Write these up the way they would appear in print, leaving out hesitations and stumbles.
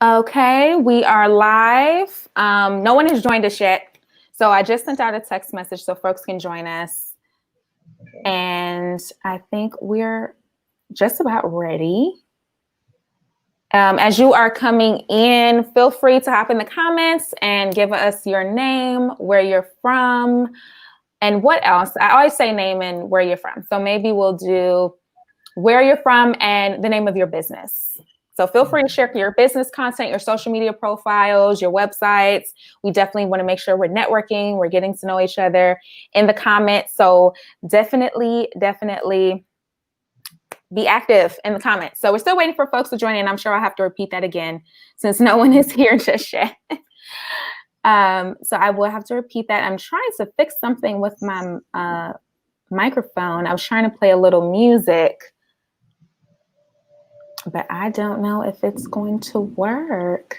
Okay, we are live. No one has joined us yet. So I just sent out a text message so folks can join us. And I think we're just about ready. As you are coming in, feel free to hop in the comments and give us your name, where you're from, and what else. I always say name and where you're from. So maybe we'll do where you're from and the name of your business. So feel free to share your business content, your social media profiles, your websites. We definitely want to make sure we're networking, we're getting to know each other in the comments. So definitely be active in the comments. So we're still waiting for folks to join in. I'm sure I'll have to repeat that again since no one is here just yet. So I will have to repeat that. I'm trying to fix something with my microphone. I was trying to play a little music, but I don't know if it's going to work.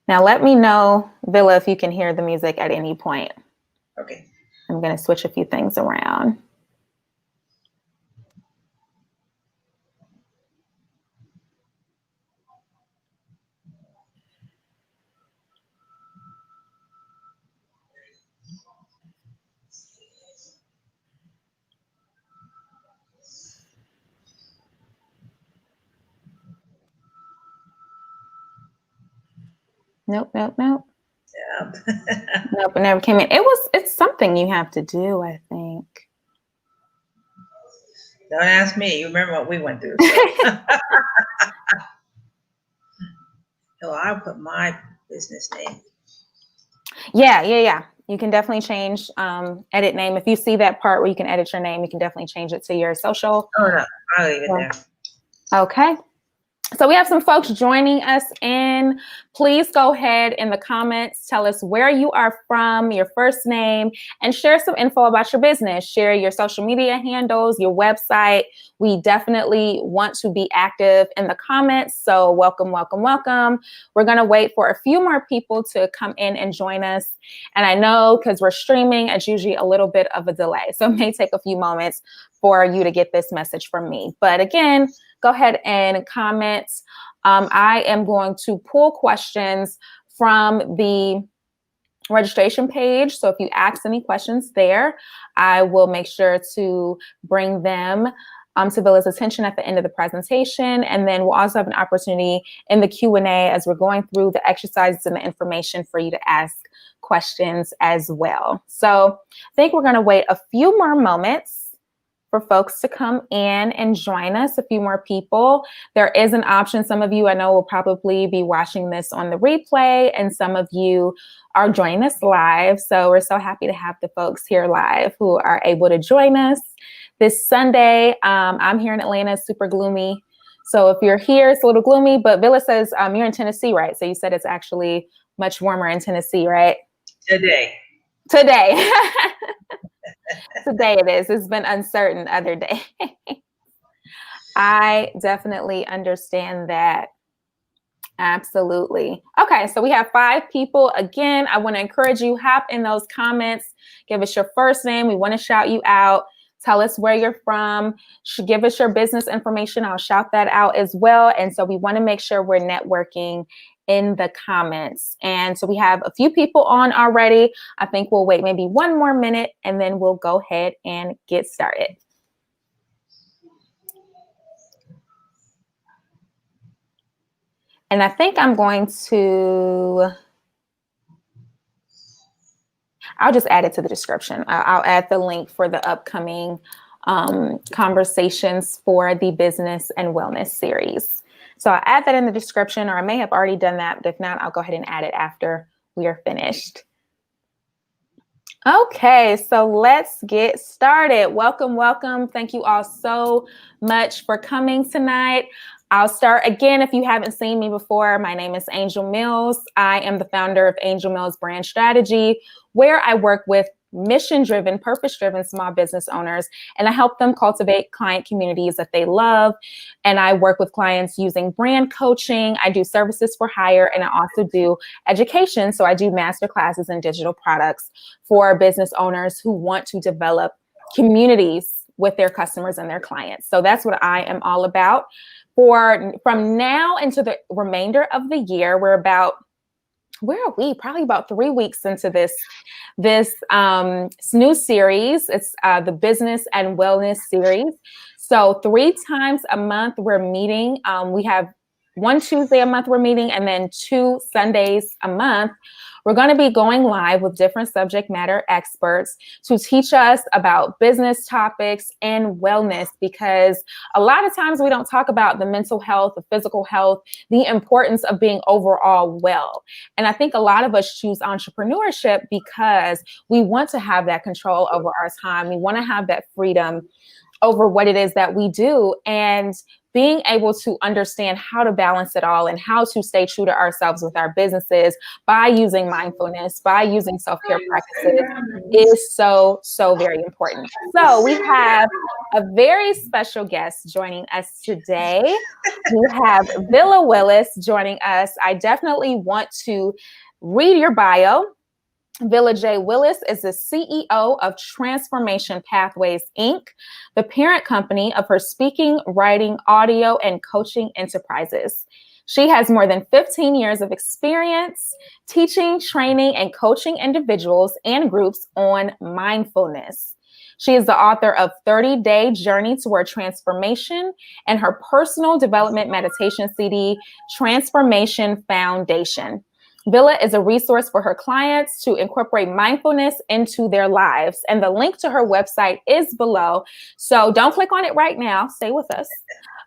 Now let me know, Villa, if you can hear the music at any point. Okay. I'm going to switch a few things around. Nope. Yep. Nope, it never came in. It's something you have to do, I think. Don't ask me. You remember what we went through. So. So I'll put my business name. Yeah. You can definitely change edit name. If you see that part where you can edit your name, you can definitely change it to your social. Oh no, I'll leave it there. Okay. So we have some folks joining us in. Please go ahead in the comments, tell us where you are from, your first name, and share some info about your business. Share your social media handles, your website. We definitely want to be active in the comments. So welcome. We're going to wait for a few more people to come in and join us. And I know because we're streaming, it's usually a little bit of a delay. So it may take a few moments for you to get this message from me. But again, go ahead and comment. I am going to pull questions from the registration page. So if you ask any questions there, I will make sure to bring them to Villa's attention at the end of the presentation. And then we'll also have an opportunity in the Q&A as we're going through the exercises and the information for you to ask questions as well. So I think we're going to wait a few more moments for folks to come in and join us, a few more people. There is an option. Some of you I know will probably be watching this on the replay, and some of you are joining us live. So we're so happy to have the folks here live who are able to join us this Sunday. I'm here in Atlanta, it's super gloomy. So if you're here, it's a little gloomy, but Villa says you're in Tennessee, right? So you said it's actually much warmer in Tennessee, right? Today. Today it is. It's been uncertain other day. I definitely understand that. Absolutely. Okay, so we have 5 people. Again, I want to encourage you, hop in those comments. Give us your first name. We want to shout you out. Tell us where you're from. Give us your business information. I'll shout that out as well. And so we want to make sure we're networking in the comments. And so we have a few people on already. I think we'll wait maybe one more minute and then we'll go ahead and get started. And I think I'm going to, I'll just add it to the description. I'll add the link for the upcoming conversations for the business and wellness series. So I'll add that in the description, or I may have already done that, but if not, I'll go ahead and add it after we are finished. Okay, so let's get started. Welcome. Thank you all so much for coming tonight. I'll start again. If you haven't seen me before, my name is Angel Mills. I am the founder of Angel Mills Brand Strategy, where I work with mission-driven, purpose-driven small business owners, and I help them cultivate client communities that they love. And I work with clients using brand coaching. I do services for hire, and I also do education. So I do master classes in digital products for business owners who want to develop communities with their customers and their clients. So that's what I am all about. From now into the remainder of the year, where are we? Probably about 3 weeks into this new series. It's the Business and Wellness series. So 3 times a month we're meeting. We have one Tuesday a month we're meeting, and then 2 Sundays a month. We're going to be going live with different subject matter experts to teach us about business topics and wellness, because a lot of times we don't talk about the mental health, the physical health, the importance of being overall well. And I think a lot of us choose entrepreneurship because we want to have that control over our time. We want to have that freedom over what it is that we do, and being able to understand how to balance it all and how to stay true to ourselves with our businesses by using mindfulness, by using self-care practices is so, so very important. So we have a very special guest joining us today. We have Willis joining us. I definitely want to read your bio. Villa J. Willis is the CEO of Transformation Pathways, Inc., the parent company of her speaking, writing, audio, and coaching enterprises. She has more than 15 years of experience teaching, training, and coaching individuals and groups on mindfulness. She is the author of 30-Day Journey Toward Transformation and her personal development meditation CD, Transformation Foundation. Villa is a resource for her clients to incorporate mindfulness into their lives. And the link to her website is below. So don't click on it right now. Stay with us.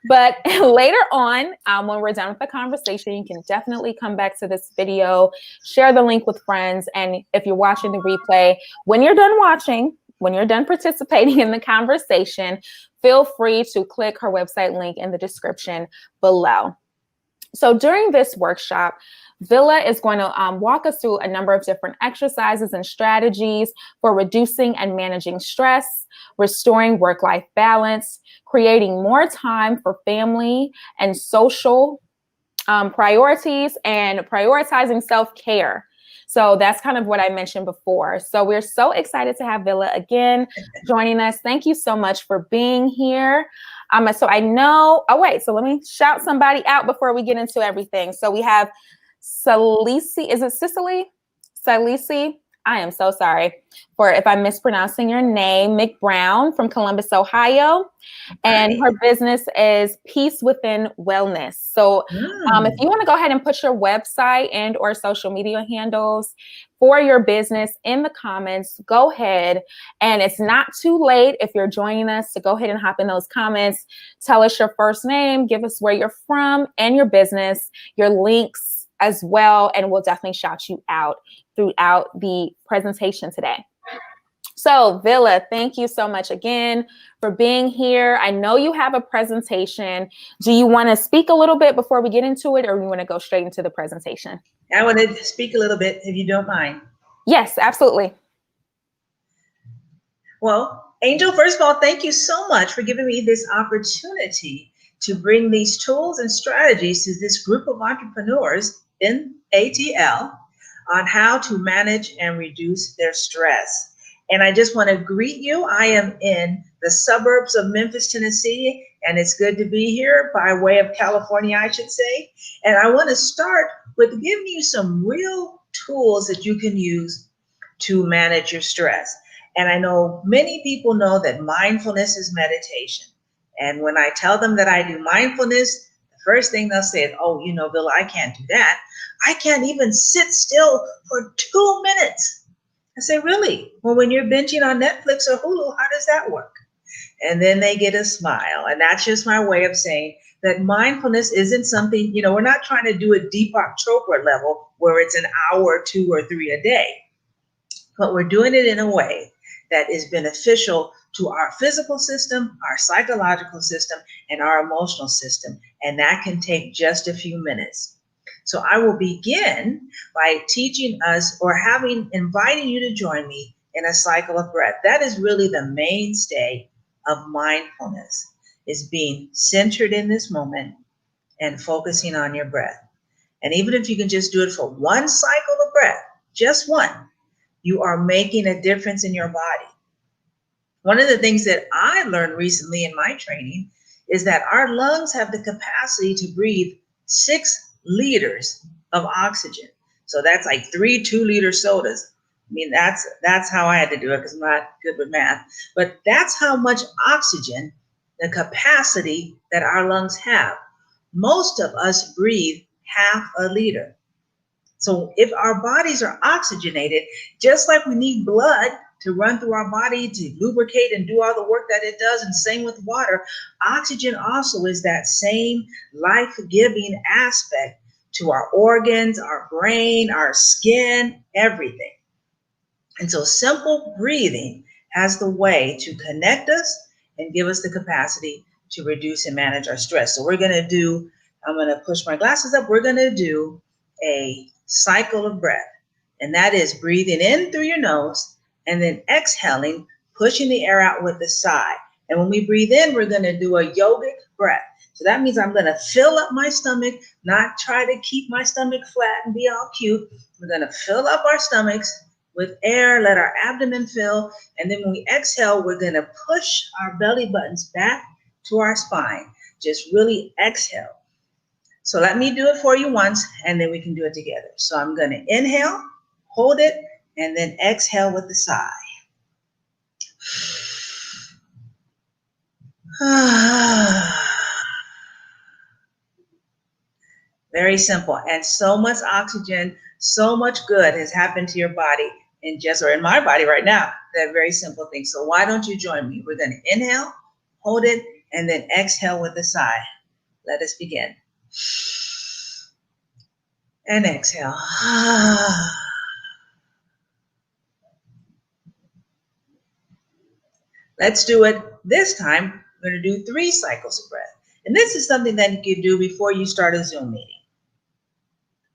But later on, when we're done with the conversation, you can definitely come back to this video, share the link with friends. And if you're watching the replay, when you're done watching, when you're done participating in the conversation, feel free to click her website link in the description below. So during this workshop, Villa is going to walk us through a number of different exercises and strategies for reducing and managing stress, restoring work-life balance, creating more time for family and social priorities, and prioritizing self-care. So that's kind of what I mentioned before. So we're so excited to have Villa again joining us. Thank you so much for being here. So I know, so let me shout somebody out before we get into everything. So we have Salisi, is it Cicely? Salisi, I am so sorry for if I'm mispronouncing your name. McBrown from Columbus, Ohio. And her business is Peace Within Wellness. So if you want to go ahead and put your website and or social media handles for your business in the comments, go ahead. And it's not too late if you're joining us to go ahead and hop in those comments. Tell us your first name, give us where you're from and your business, your links as well, and we'll definitely shout you out throughout the presentation today. So Villa, thank you so much again for being here. I know you have a presentation. Do you want to speak a little bit before we get into it, or you want to go straight into the presentation? I want to speak a little bit, if you don't mind. Yes, absolutely. Well, Angel, first of all, thank you so much for giving me this opportunity to bring these tools and strategies to this group of entrepreneurs in ATL on how to manage and reduce their stress. And I just want to greet you. I am in the suburbs of Memphis, Tennessee, and it's good to be here by way of California, I should say. And I want to start with giving you some real tools that you can use to manage your stress. And I know many people know that mindfulness is meditation. And when I tell them that I do mindfulness, the first thing they'll say is, oh, Bill, I can't do that. I can't even sit still for 2 minutes. I say, really? Well, when you're binging on Netflix or Hulu, how does that work? And then they get a smile. And that's just my way of saying that mindfulness isn't something, we're not trying to do a Deepak Chopra level where it's an hour, 2 or 3 a day. But we're doing it in a way that is beneficial to our physical system, our psychological system, and our emotional system. And that can take just a few minutes. So I will begin by teaching us or inviting you to join me in a cycle of breath. That is really the mainstay of mindfulness, is being centered in this moment and focusing on your breath. And even if you can just do it for one cycle of breath, just one, you are making a difference in your body. One of the things that I learned recently in my training is that our lungs have the capacity to breathe 6 liters of oxygen. So that's like 3 2-liter sodas. I mean, that's how I had to do it because I'm not good with math. But that's how much oxygen, the capacity that our lungs have. Most of us breathe half a liter. So if our bodies are oxygenated, just like we need blood to run through our body to lubricate and do all the work that it does, and same with water, oxygen also is that same life-giving aspect to our organs, our brain, our skin, everything. And so simple breathing has the way to connect us and give us the capacity to reduce and manage our stress. So I'm going to push my glasses up. We're going to do a cycle of breath. And that is breathing in through your nose and then exhaling, pushing the air out with a sigh. And when we breathe in, we're going to do a yogic breath. So that means I'm going to fill up my stomach, not try to keep my stomach flat and be all cute. We're going to fill up our stomachs with air, let our abdomen fill. And then when we exhale, we're going to push our belly buttons back to our spine. Just really exhale. So let me do it for you once, and then we can do it together. So I'm going to inhale, hold it, and then exhale with a sigh. Very simple. And so much oxygen, so much good has happened to your body or in my body right now. That very simple thing. So why don't you join me? We're going to inhale, hold it, and then exhale with a sigh. Let us begin. And exhale. Let's do it this time. We're going to do 3 cycles of breath. And this is something that you can do before you start a Zoom meeting.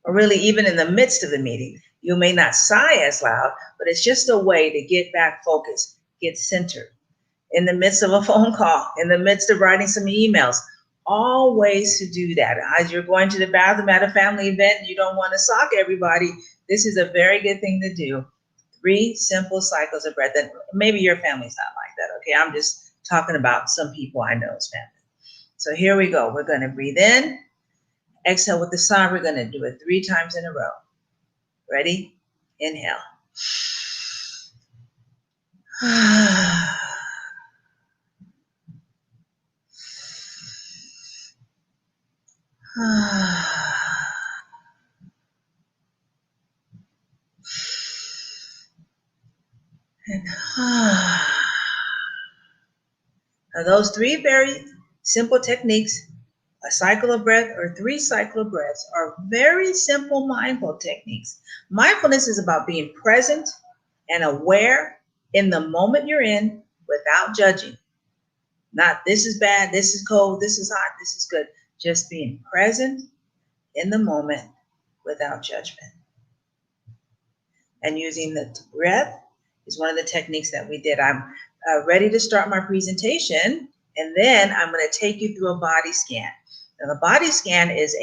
Or really even in the midst of the meeting. You may not sigh as loud, but it's just a way to get back focused, get centered. In the midst of a phone call, in the midst of writing some emails, all ways to do that. As you're going to the bathroom at a family event, you don't want to sock everybody. This is a very good thing to do. 3 simple cycles of breath. And maybe your family's not like that, okay? I'm just talking about some people I know's family. So here we go. We're going to breathe in, exhale with the sigh. We're going to do it 3 times in a row. Ready? Inhale. And now those 3 very simple techniques, a cycle of breath or 3 cycle of breaths, are very simple mindful techniques. Mindfulness is about being present and aware in the moment you're in without judging. Not this is bad, this is cold, this is hot, this is good. Just being present in the moment without judgment. And using the breath is one of the techniques that we did. I'm ready to start my presentation, and then I'm going to take you through a body scan. Now, the body scan is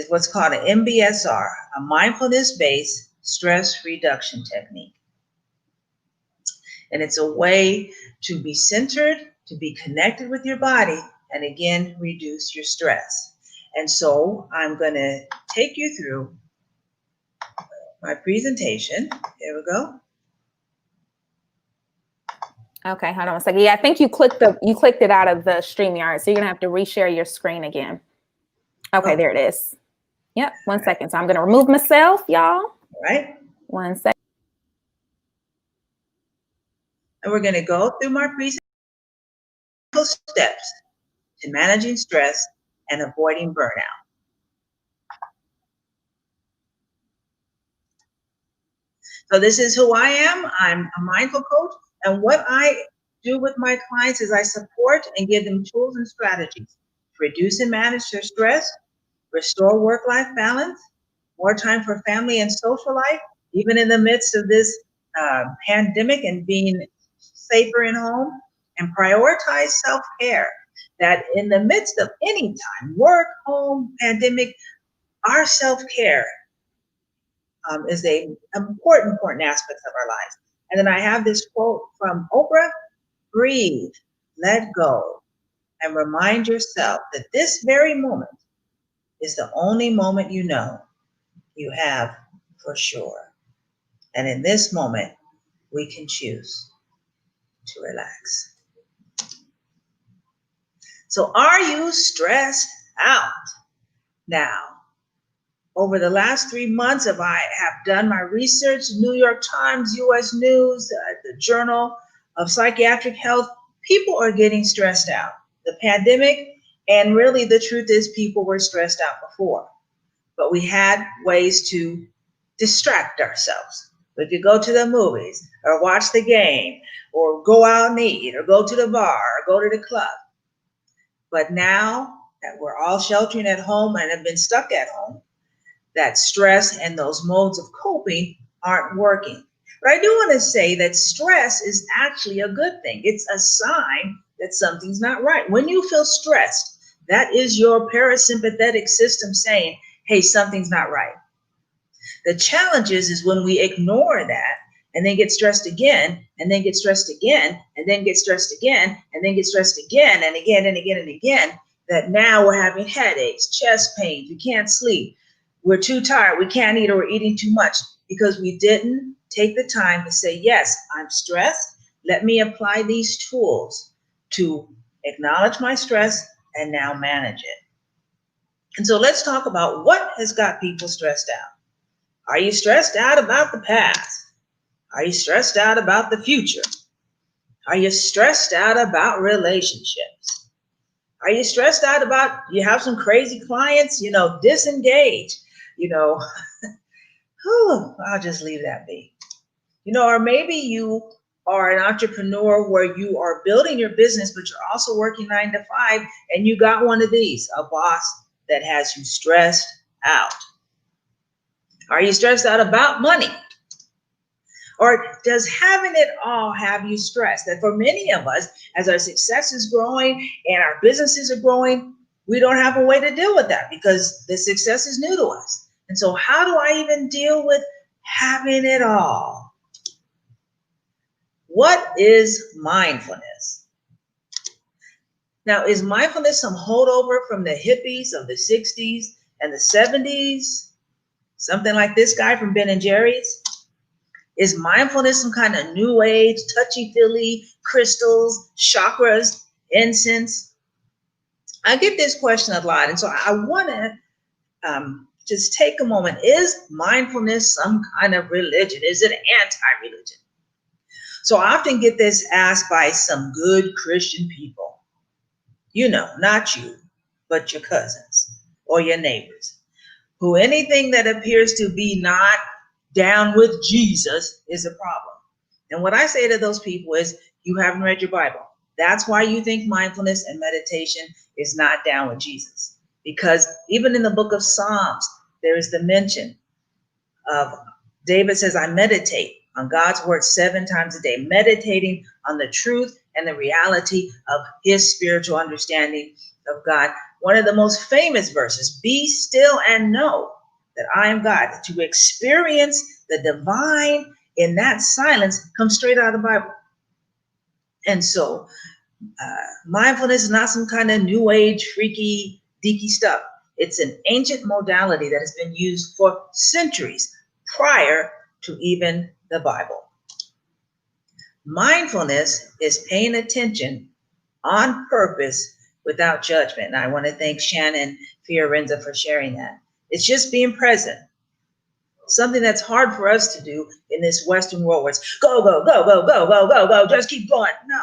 what's called an MBSR, a mindfulness-based stress reduction technique. And it's a way to be centered, to be connected with your body, and again, reduce your stress. And so I'm going to take you through my presentation. There we go. Okay, hold on a second. Yeah, I think you clicked it out of the StreamYard, so you're gonna have to reshare your screen again. Okay, there it is. Yep, one second. So I'm gonna remove myself, y'all. All right. One second. And we're gonna go through my presentation steps to managing stress and avoiding burnout. So this is who I am. I'm a mindful coach. And what I do with my clients is I support and give them tools and strategies to reduce and manage their stress, restore work-life balance, more time for family and social life, even in the midst of this pandemic and being safer in home, and prioritize self-care. That in the midst of any time, work, home, pandemic, our self-care is an important aspect of our lives. And then I have this quote from Oprah: breathe, let go, and remind yourself that this very moment is the only moment you know you have for sure. And in this moment, we can choose to relax. So are you stressed out? Now, over the last 3 months, I have done my research, New York Times, US News, the Journal of Psychiatric Health, people are getting stressed out. The pandemic, and really the truth is people were stressed out before, but we had ways to distract ourselves. We could go to the movies or watch the game or go out and eat or go to the bar or go to the club. But now that we're all sheltering at home and have been stuck at home, that stress and those modes of coping aren't working. But I do want to say that stress is actually a good thing. It's a sign that something's not right. When you feel stressed, that is your parasympathetic system saying, hey, something's not right. The challenge is when we ignore that and then get stressed again, and then get stressed again, and then get stressed again, and then get stressed again, and again, and again, and again, that now we're having headaches, chest pains, we can't sleep, we're too tired, we can't eat, or we're eating too much because we didn't take the time to say, yes, I'm stressed. Let me apply these tools to acknowledge my stress and now manage it. And so let's talk about what has got people stressed out. Are you stressed out about the past? Are you stressed out about the future? Are you stressed out about relationships? Are you stressed out about, you have some crazy clients, disengage, I'll just leave that be. Or maybe you are an entrepreneur where you are building your business, but you're also working 9 to 5, and you got one of these, a boss that has you stressed out. Are you stressed out about money? Or does having it all have you stressed? That for many of us, as our success is growing and our businesses are growing, we don't have a way to deal with that because the success is new to us. And so how do I even deal with having it all? What is mindfulness? Now, is mindfulness some holdover from the hippies of the 60s and the 70s? Something like this guy from Ben and Jerry's? Is mindfulness some kind of new age, touchy-feely, crystals, chakras, incense? I get this question a lot, and so I want to just take a moment. Is mindfulness some kind of religion? Is it anti-religion? So I often get this asked by some good Christian people. Not you, but your cousins or your neighbors, who anything that appears to be not down with Jesus is a problem. And what I say to those people is, you haven't read your Bible. That's why you think mindfulness and meditation is not down with Jesus. Because even in the book of Psalms, there is the mention of David says, I meditate on God's word 7 times a day, meditating on the truth and the reality of his spiritual understanding of God. One of the most famous verses, be still and know that I am God. To experience the divine in that silence comes straight out of the Bible. And so mindfulness is not some kind of new age, freaky, deaky stuff. It's an ancient modality that has been used for centuries prior to even the Bible. Mindfulness is paying attention on purpose without judgment. And I want to thank Shannon Fiorenza for sharing that. It's just being present. Something that's hard for us to do in this Western world where it's go, go, go, go, go, go, go, go, just keep going. No.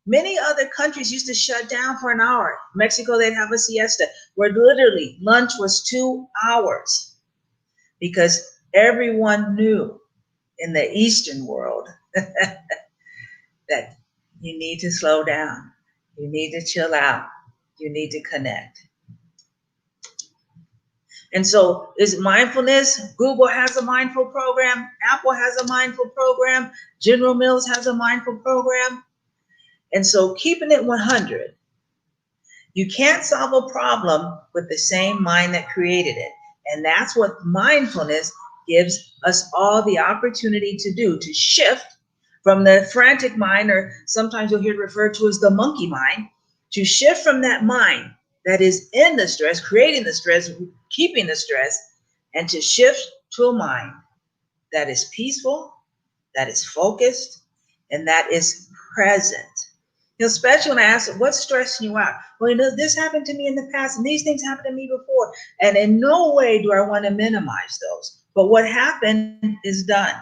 Many other countries used to shut down for an hour. Mexico, they'd have a siesta where literally lunch was 2 hours because everyone knew in the Eastern world that you need to slow down. You need to chill out. You need to connect. And so is mindfulness, Google has a mindful program, Apple has a mindful program, General Mills has a mindful program. And so keeping it 100, you can't solve a problem with the same mind that created it. And that's what mindfulness gives us all the opportunity to do, to shift from the frantic mind, or sometimes you'll hear it referred to as the monkey mind, to shift from that mind that is in the stress, creating the stress, keeping the stress, and to shift to a mind that is peaceful, that is focused, and that is present. Especially when I ask, what's stressing you out? Well, this happened to me in the past, and these things happened to me before. And in no way do I want to minimize those. But what happened is done.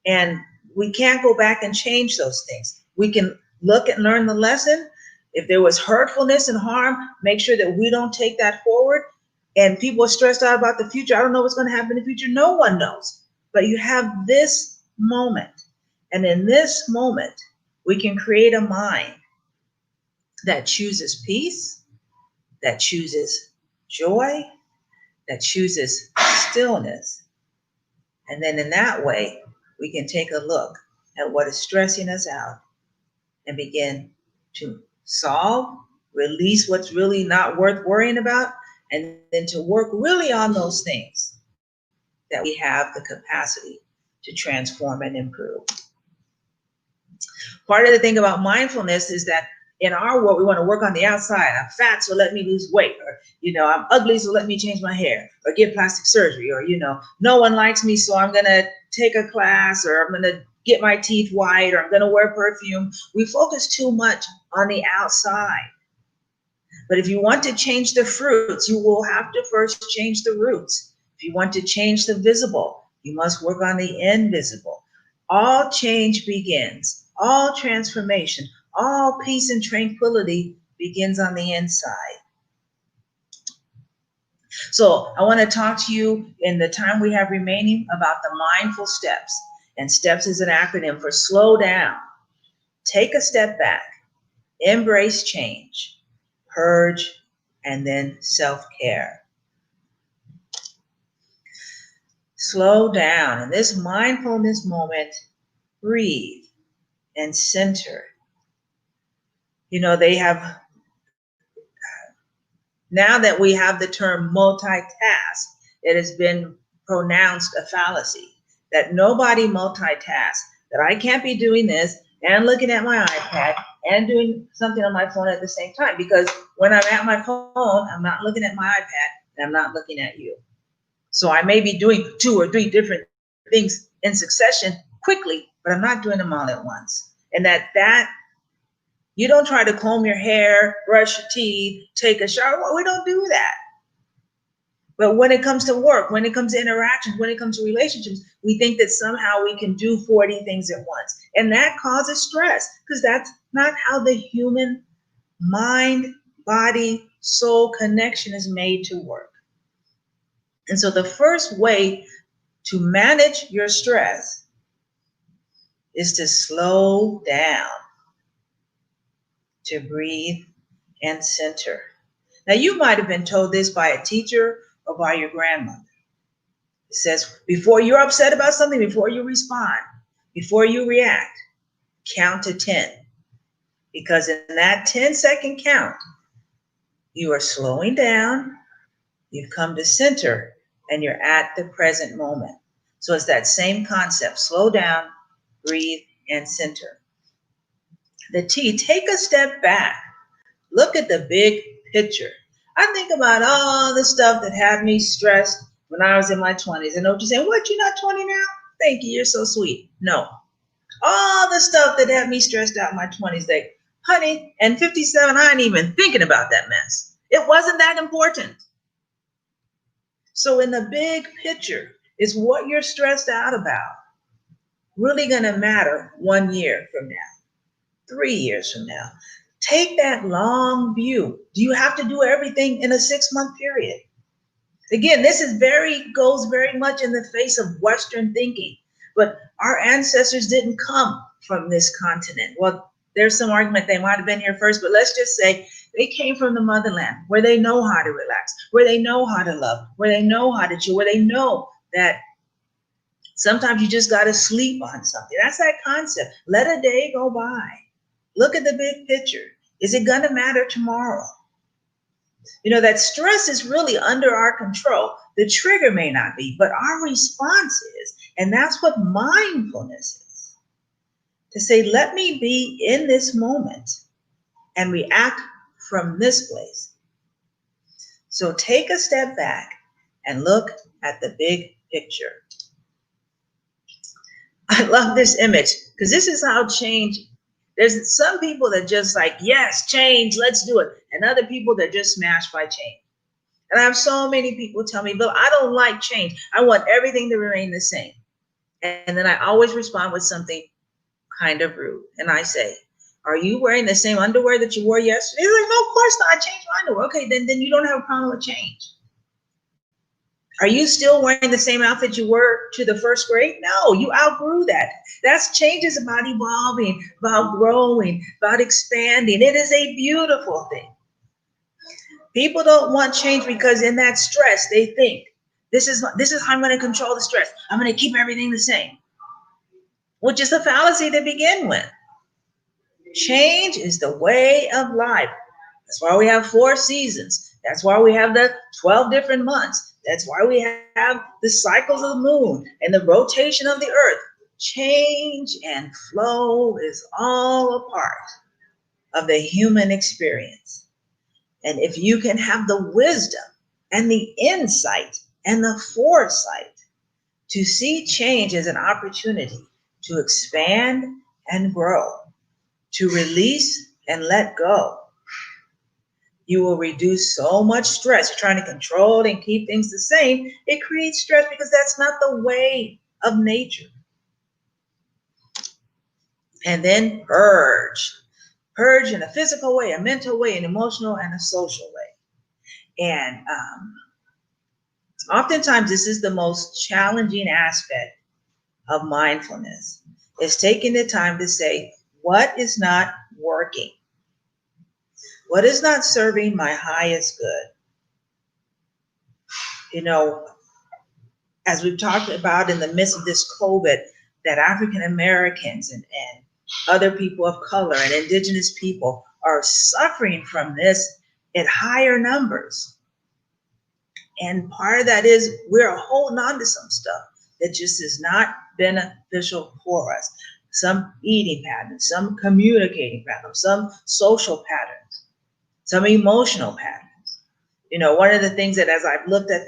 And we can't go back and change those things. We can look and learn the lesson. If there was hurtfulness and harm, make sure that we don't take that forward. And people are stressed out about the future. I don't know what's going to happen in the future. No one knows. But you have this moment. And in this moment, we can create a mind that chooses peace, that chooses joy, that chooses stillness. And then in that way, we can take a look at what is stressing us out and begin to solve, release what's really not worth worrying about, and then to work really on those things that we have the capacity to transform and improve. Part of the thing about mindfulness is that in our world, we want to work on the outside. I'm fat, so let me lose weight. Or, I'm ugly, so let me change my hair. Or get plastic surgery. Or, no one likes me, so I'm going to take a class. Or I'm going to get my teeth white. Or I'm going to wear perfume. We focus too much on the outside. But if you want to change the fruits, you will have to first change the roots. If you want to change the visible, you must work on the invisible. All change begins. All transformation, all peace and tranquility begins on the inside. So I want to talk to you in the time we have remaining about the mindful steps. And STEPS is an acronym for slow down, take a step back, embrace change, purge, and then self-care. Slow down. In this mindfulness moment, breathe and center. They have, now that we have the term multitask, it has been pronounced a fallacy, that nobody multitasks, that I can't be doing this and looking at my iPad and doing something on my phone at the same time, because when I'm at my phone, I'm not looking at my iPad and I'm not looking at you. So I may be doing 2 or 3 different things in succession quickly, but I'm not doing them all at once. And that you don't try to comb your hair, brush your teeth, take a shower. Well, we don't do that. But when it comes to work, when it comes to interactions, when it comes to relationships, we think that somehow we can do 40 things at once. And that causes stress, because that's not how the human mind, body, soul connection is made to work. And so the first way to manage your stress is to slow down, to breathe and center. Now, you might have been told this by a teacher or by your grandmother. It says, before you're upset about something, before you respond, before you react, count to 10. Because in that 10-second count, you are slowing down, you've come to center, and you're at the present moment. So it's that same concept: slow down, breathe, and center. The T, take a step back. Look at the big picture. I think about all the stuff that had me stressed when I was in my 20s. I know what you're saying. What, you're not 20 now? Thank you, you're so sweet. No. All the stuff that had me stressed out in my 20s, like, honey, and 57, I ain't even thinking about that mess. It wasn't that important. So in the big picture, is what you're stressed out about really going to matter 1 year from now, 3 years from now? Take that long view. Do you have to do everything in a 6-month period? Again, this goes very much in the face of Western thinking, but our ancestors didn't come from this continent. Well, there's some argument they might have been here first, but let's just say they came from the motherland, where they know how to relax, where they know how to love, where they know how to chill, where they know that sometimes you just got to sleep on something. That's that concept. Let a day go by. Look at the big picture. Is it going to matter tomorrow? That stress is really under our control. The trigger may not be, but our response is. And that's what mindfulness is. to say, let me be in this moment and react from this place. So take a step back and look at the big picture. I love this image because this is how change, there's some people that just like, yes, change, let's do it. And other people that just smashed by change. And I have so many people tell me, Bill, I don't like change. I want everything to remain the same. And then I always respond with something kind of rude. And I say, are you wearing the same underwear that you wore yesterday? They're like, no, of course not. I changed my underwear. Okay, then you don't have a problem with change. Are you still wearing the same outfit you wore to the first grade? No, you outgrew that. That's change is about evolving, about growing, about expanding. It is a beautiful thing. People don't want change because in that stress, they think, this is how I'm going to control the stress. I'm going to keep everything the same, which is a fallacy to begin with. Change is the way of life. That's why we have 4 seasons. That's why we have the 12 different months. That's why we have the cycles of the moon and the rotation of the earth. Change and flow is all a part of the human experience. And if you can have the wisdom and the insight and the foresight to see change as an opportunity to expand and grow, to release and let go, you will reduce so much stress. You're trying to control and keep things the same. It creates stress because that's not the way of nature. And then purge. Purge in a physical way, a mental way, an emotional and a social way. And oftentimes this is the most challenging aspect of mindfulness, is taking the time to say, what is not working? What is not serving my highest good? You know, as we've talked about in the midst of this COVID, that African Americans and other people of color and indigenous people are suffering from this in higher numbers. And part of that is we're holding on to some stuff that just is not beneficial for us. Some eating patterns, some communicating patterns, some social patterns, some emotional patterns. You know, one of the things that as I've looked at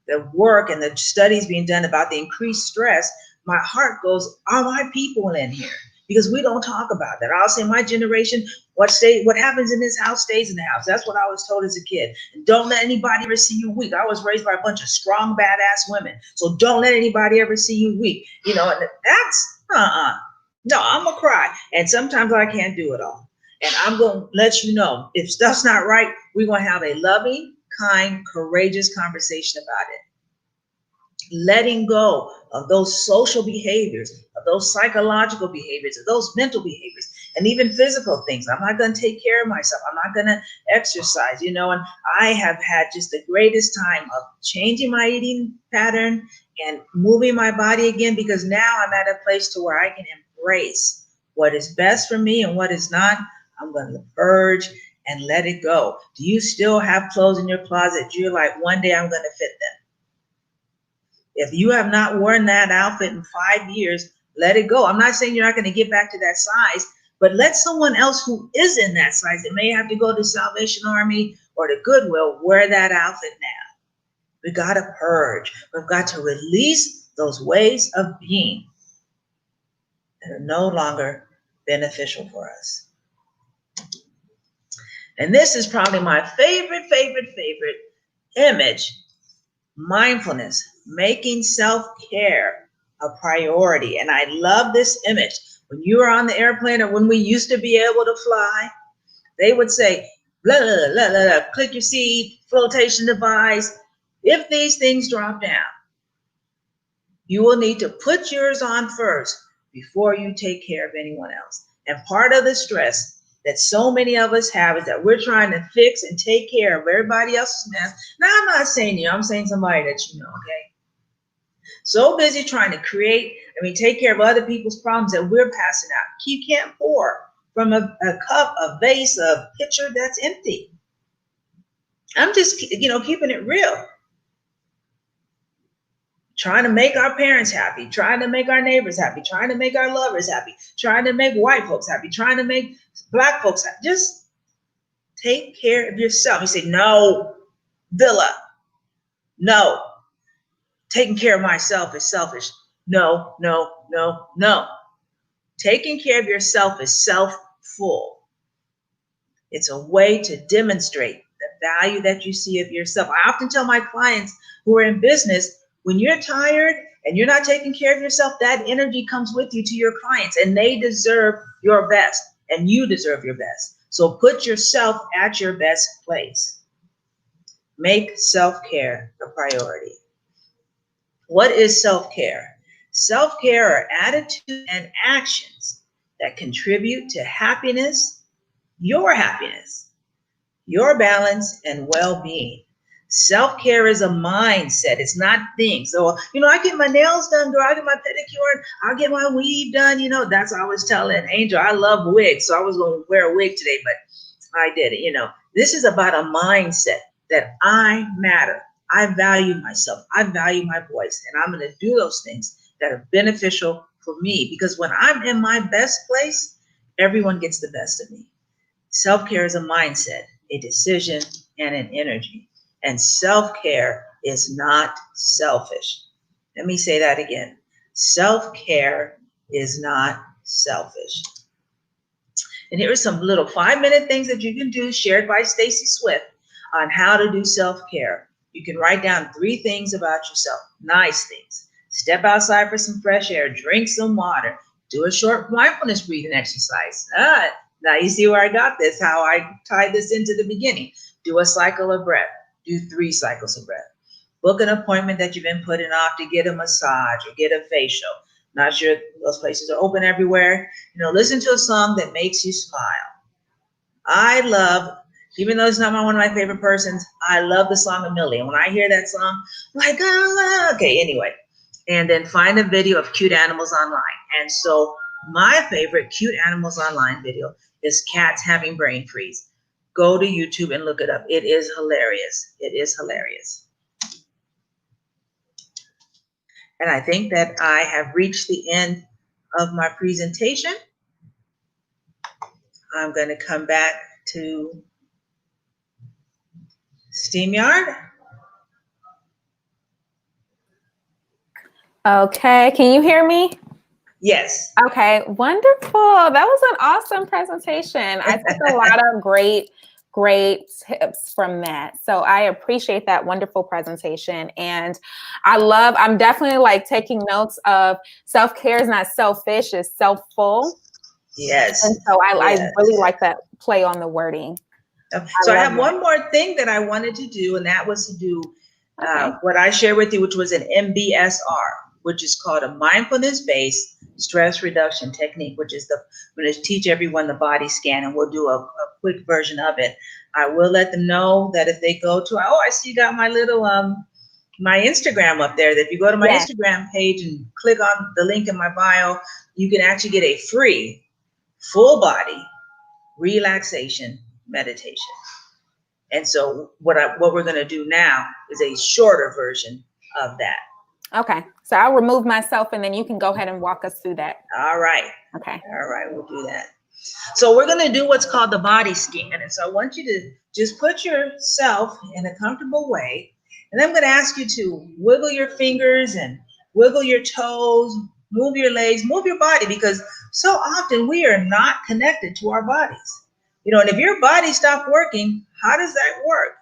the work and the studies being done about the increased stress, my heart goes, are my people in here? Because we don't talk about that. I'll say my generation, what happens in this house stays in the house. That's what I was told as a kid. And don't let anybody ever see you weak. I was raised by a bunch of strong, badass women. So don't let anybody ever see you weak. You know, and that's, no, I'm gonna cry. And sometimes I can't do it all. And I'm gonna let you know, if stuff's not right, we're gonna have a loving, kind, courageous conversation about it. Letting go of those social behaviors, of those psychological behaviors, of those mental behaviors, and even physical things. I'm not going to take care of myself. I'm not going to exercise, you know, and I have had just the greatest time of changing my eating pattern and moving my body again, because now I'm at a place to where I can embrace what is best for me and what is not. I'm going to purge and let it go. Do you still have clothes in your closet? You're like, one day I'm going to fit them. If you have not worn that outfit in 5 years, let it go. I'm not saying you're not going to get back to that size, but let someone else who is in that size, that may have to go to Salvation Army or to Goodwill, wear that outfit now. We got to purge. We've got to release those ways of being that are no longer beneficial for us. And this is probably my favorite image. Mindfulness, making self-care a priority. And I love this image. When you were on the airplane, or when we used to be able to fly, they would say, blah, blah, blah, blah, blah, click your seat, flotation device. If these things drop down, you will need to put yours on first before you take care of anyone else. And part of the stress that so many of us have is that we're trying to fix and take care of everybody else's mess. Now, I'm not saying you, I'm saying somebody that you know, okay? So busy trying to take care of other people's problems that we're passing out. You can't pour from a cup, a vase, a pitcher that's empty. I'm just, keeping it real. trying to make our parents happy, trying to make our neighbors happy, trying to make our lovers happy, trying to make white folks happy, trying to make black folks happy. Just take care of yourself. You say, no, Villa, no. Taking care of myself is selfish. No, no, no, no. Taking care of yourself is self-full. It's a way to demonstrate the value that you see of yourself. I often tell my clients who are in business, when you're tired and you're not taking care of yourself, that energy comes with you to your clients, and they deserve your best, and you deserve your best. So put yourself at your best place. Make self-care a priority. What is self-care? Self-care are attitudes and actions that contribute to happiness, your balance, and well-being. Self-care is a mindset. It's not things. So, I get my nails done, girl. I get my pedicure. I'll get my weave done. That's what I was telling Angel. I love wigs, so I was going to wear a wig today, but I did it. This is about a mindset that I matter. I value myself. I value my voice, and I'm going to do those things that are beneficial for me, because when I'm in my best place, everyone gets the best of me. Self-care is a mindset, a decision, and an energy. And self-care is not selfish. Let me say that again. Self-care is not selfish. And here are some little 5-minute things that you can do, shared by Stacy Swift, on how to do self-care. You can write down 3 things about yourself, nice things. Step outside for some fresh air, drink some water, do a short mindfulness breathing exercise. Now you see where I got this, how I tied this into the beginning. Do a cycle of breath, do 3 cycles of breath. Book an appointment that you've been putting off to get a massage or get a facial. Not sure those places are open everywhere. Listen to a song that makes you smile. I love, even though it's not one of my favorite persons, I love the song A Million. When I hear that song, I'm like, okay, anyway. And then find a video of cute animals online. And so my favorite cute animals online video is cats having brain freeze. Go to YouTube and look it up. It is hilarious. It is hilarious. And I think that I have reached the end of my presentation. I'm going to come back to StreamYard. Okay, can you hear me? Yes. Okay, wonderful. That was an awesome presentation. I took a lot of great tips from that. So I appreciate that wonderful presentation. And I'm definitely taking notes of self-care is not selfish, it's self-full. Yes. And so I really like that play on the wording. So I have one more thing that I wanted to do, and that was to do what I shared with you, which was an MBSR, which is called a mindfulness-based stress reduction technique, which is I'm going to teach everyone the body scan, and we'll do a quick version of it. I will let them know that if they go to, I see you got my little, my Instagram up there, that if you go to my Instagram page and click on the link in my bio, you can actually get a free full body relaxation meditation. And so what we're going to do now is a shorter version of that. Okay. So I'll remove myself and then you can go ahead and walk us through that. All right. Okay. All right. We'll do that. So we're going to do what's called the body scan. And so I want you to just put yourself in a comfortable way. And I'm going to ask you to wiggle your fingers and wiggle your toes, move your legs, move your body, because so often we are not connected to our bodies. And if your body stopped working, how does that work?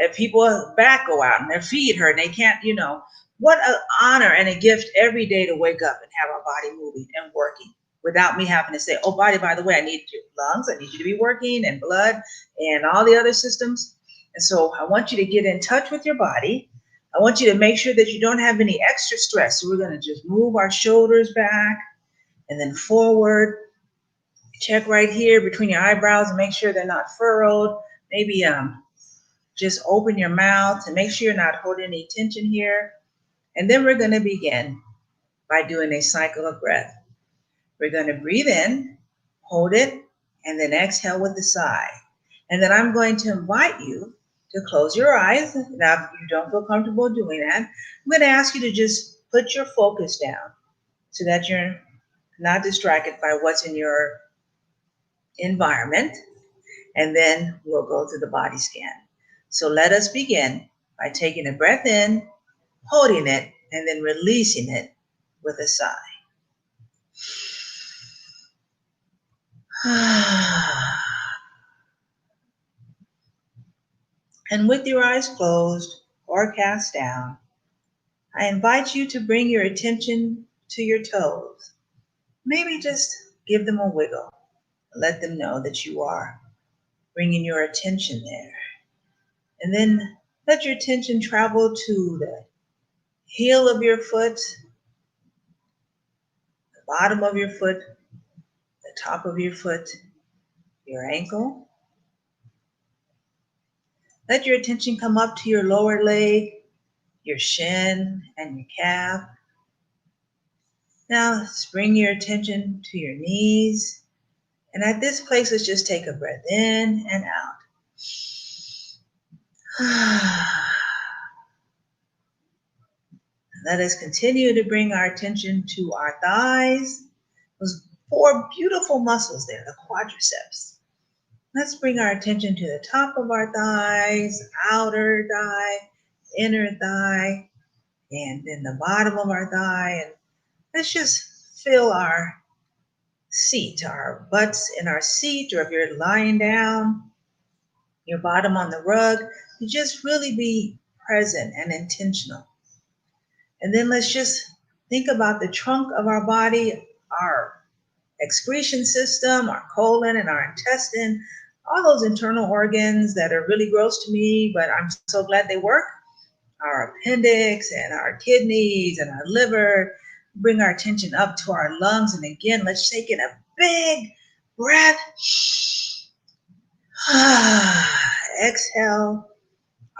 If people's back go out and their feet hurt and they can't, what an honor and a gift every day to wake up and have our body moving and working without me having to say, oh, body, by the way, I need your lungs, I need you to be working, and blood and all the other systems. And so I want you to get in touch with your body. I want you to make sure that you don't have any extra stress. So we're going to just move our shoulders back and then forward. Check right here between your eyebrows and make sure they're not furrowed. Maybe just open your mouth and make sure you're not holding any tension here. And then we're going to begin by doing a cycle of breath. We're going to breathe in, hold it, and then exhale with a sigh. And then I'm going to invite you to close your eyes. Now, if you don't feel comfortable doing that, I'm going to ask you to just put your focus down so that you're not distracted by what's in your environment. And then we'll go through the body scan. So let us begin by taking a breath in, holding it, and then releasing it with a sigh. And with your eyes closed or cast down, I invite you to bring your attention to your toes. Maybe just give them a wiggle. Let them know that you are bringing your attention there. And then let your attention travel to the heel of your foot, the bottom of your foot, the top of your foot, your ankle. Let your attention come up to your lower leg, your shin, and your calf. Now, bring your attention to your knees. And at this place, let's just take a breath in and out. Let us continue to bring our attention to our thighs, those four beautiful muscles there, the quadriceps. Let's bring our attention to the top of our thighs, outer thigh, inner thigh, and then the bottom of our thigh. And let's just feel our seat, our butts in our seat, or if you're lying down, your bottom on the rug, to just really be present and intentional. And then let's just think about the trunk of our body, our excretion system, our colon and our intestine, all those internal organs that are really gross to me, but I'm so glad they work. Our appendix and our kidneys and our liver. Bring our attention up to our lungs. And again, let's take in a big breath. Exhale.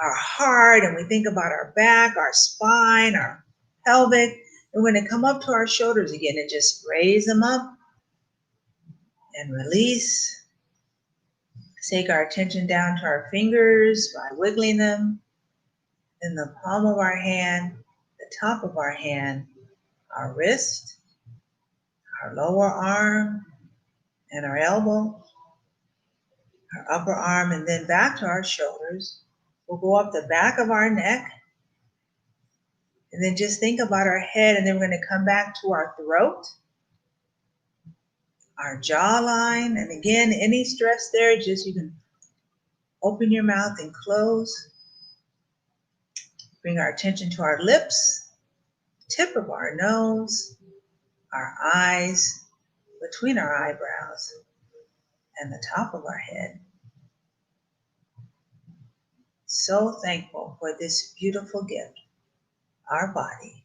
Our heart, and we think about our back, our spine, our pelvic. And we're going to come up to our shoulders again and just raise them up and release. Take our attention down to our fingers by wiggling them. In the palm of our hand, the top of our hand, our wrist, our lower arm, and our elbow, our upper arm, and then back to our shoulders. We'll go up the back of our neck, and then just think about our head, and then we're going to come back to our throat, our jawline, and again, any stress there, just you can open your mouth and close. Bring our attention to our lips, tip of our nose, our eyes, between our eyebrows, and the top of our head. So thankful for this beautiful gift, our body.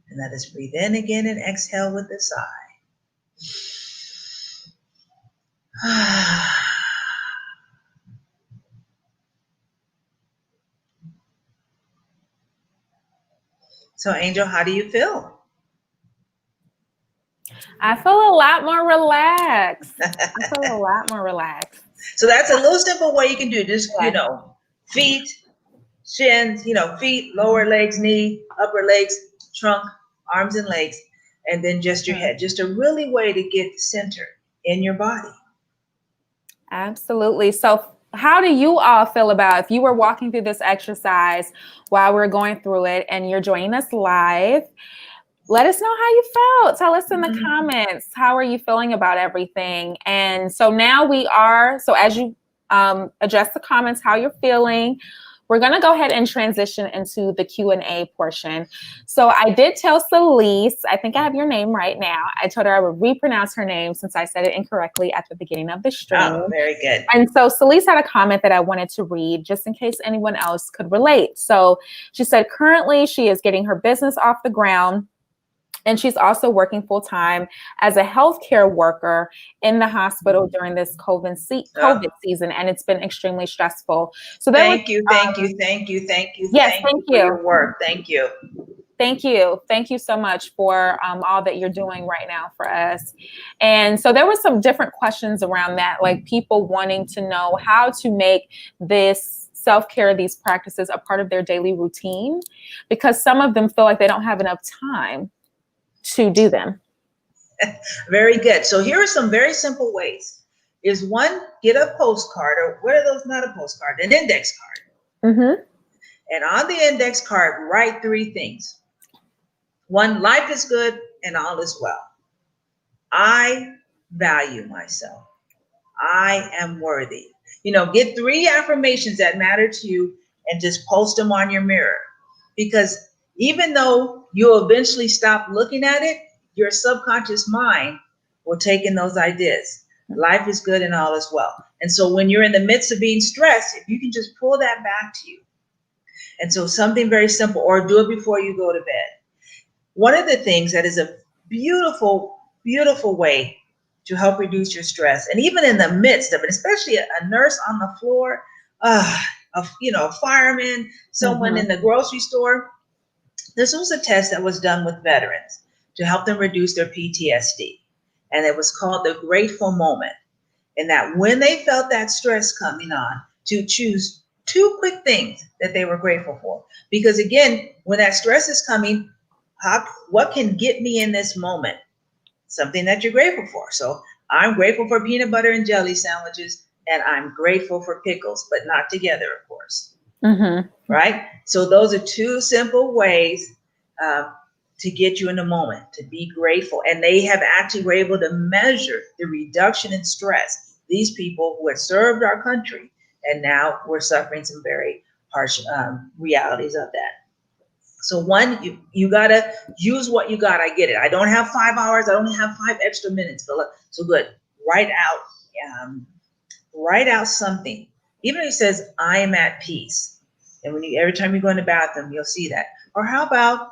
And let us breathe in again and exhale with a sigh. So, Angel, how do you feel? I feel a lot more relaxed. So that's a little simple way you can do this, feet, shins, feet, lower legs, knee, upper legs, trunk, arms and legs, and then just your head. Just a really way to get centered in your body. Absolutely. So how do you all feel about if you were walking through this exercise while we're going through it and you're joining us live? Let us know how you felt. Tell us in the comments, how are you feeling about everything? And so now so as you adjust the comments, how you're feeling, we're going to go ahead and transition into the Q&A portion. So I did tell Celise, I think I have your name right now. I told her I would repronounce her name since I said it incorrectly at the beginning of the stream. Oh, very good. And so Celise had a comment that I wanted to read just in case anyone else could relate. So she said, currently she is getting her business off the ground. And she's also working full-time as a healthcare worker in the hospital during this COVID season, and it's been extremely stressful. So thank you. Yes, thank you for your work. Thank you. Thank you so much for all that you're doing right now for us. And so there were some different questions around that, like people wanting to know how to make this self-care, these practices a part of their daily routine? Because some of them feel like they don't have enough time to do them. Very good. So here are some very simple ways. Is one, get a postcard, or what are those? Not a postcard, an index card. Mm-hmm. And on the index card, write 3 things. 1, life is good and all is well. I value myself. I am worthy. Get 3 affirmations that matter to you and just post them on your mirror. Because even though you'll eventually stop looking at it, your subconscious mind will take in those ideas. Life is good and all is well. And so when you're in the midst of being stressed, if you can just pull that back to you. And so something very simple, or do it before you go to bed. One of the things that is a beautiful, beautiful way to help reduce your stress, and even in the midst of it, especially a nurse on the floor, a fireman, someone in the grocery store. This was a test that was done with veterans to help them reduce their PTSD. And it was called the grateful moment. And that when they felt that stress coming on, to choose 2 quick things that they were grateful for. Because again, when that stress is coming, what can get me in this moment? Something that you're grateful for. So I'm grateful for peanut butter and jelly sandwiches, and I'm grateful for pickles, but not together, of course. Mm-hmm. Right? So those are 2 simple ways to get you in the moment, to be grateful. And they have actually were able to measure the reduction in stress. These people who had served our country, and now we're suffering some very harsh realities of that. So 1, you got to use what you got. I get it. I don't have 5 hours. I don't have 5 extra minutes. So good. Write out something. Even if it says, I am at peace. And every time you go in the bathroom, you'll see that. Or how about,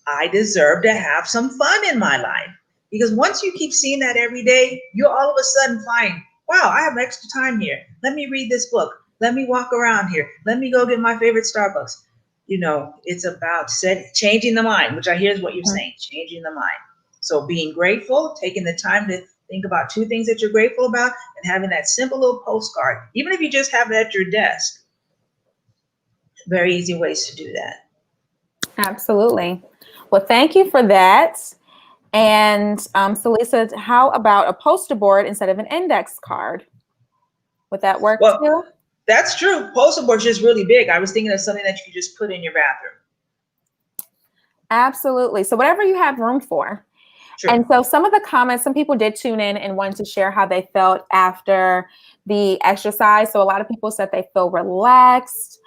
I deserve to have some fun in my life? Because once you keep seeing that every day, you'll all of a sudden find, wow, I have extra time here. Let me read this book. Let me walk around here. Let me go get my favorite Starbucks. It's about changing the mind, which I hear is what you're saying, changing the mind. So being grateful, taking the time to think about 2 things that you're grateful about, and having that simple little postcard, even if you just have it at your desk. Very easy ways to do that. Absolutely. Well, thank you for that. And so Lisa, how about a poster board instead of an index card? Would that work too? That's true. Poster board's just really big. I was thinking of something that you could just put in your bathroom. Absolutely. So whatever you have room for. Sure. And so some of the comments, some people did tune in and wanted to share how they felt after the exercise. So a lot of people said they feel relaxed.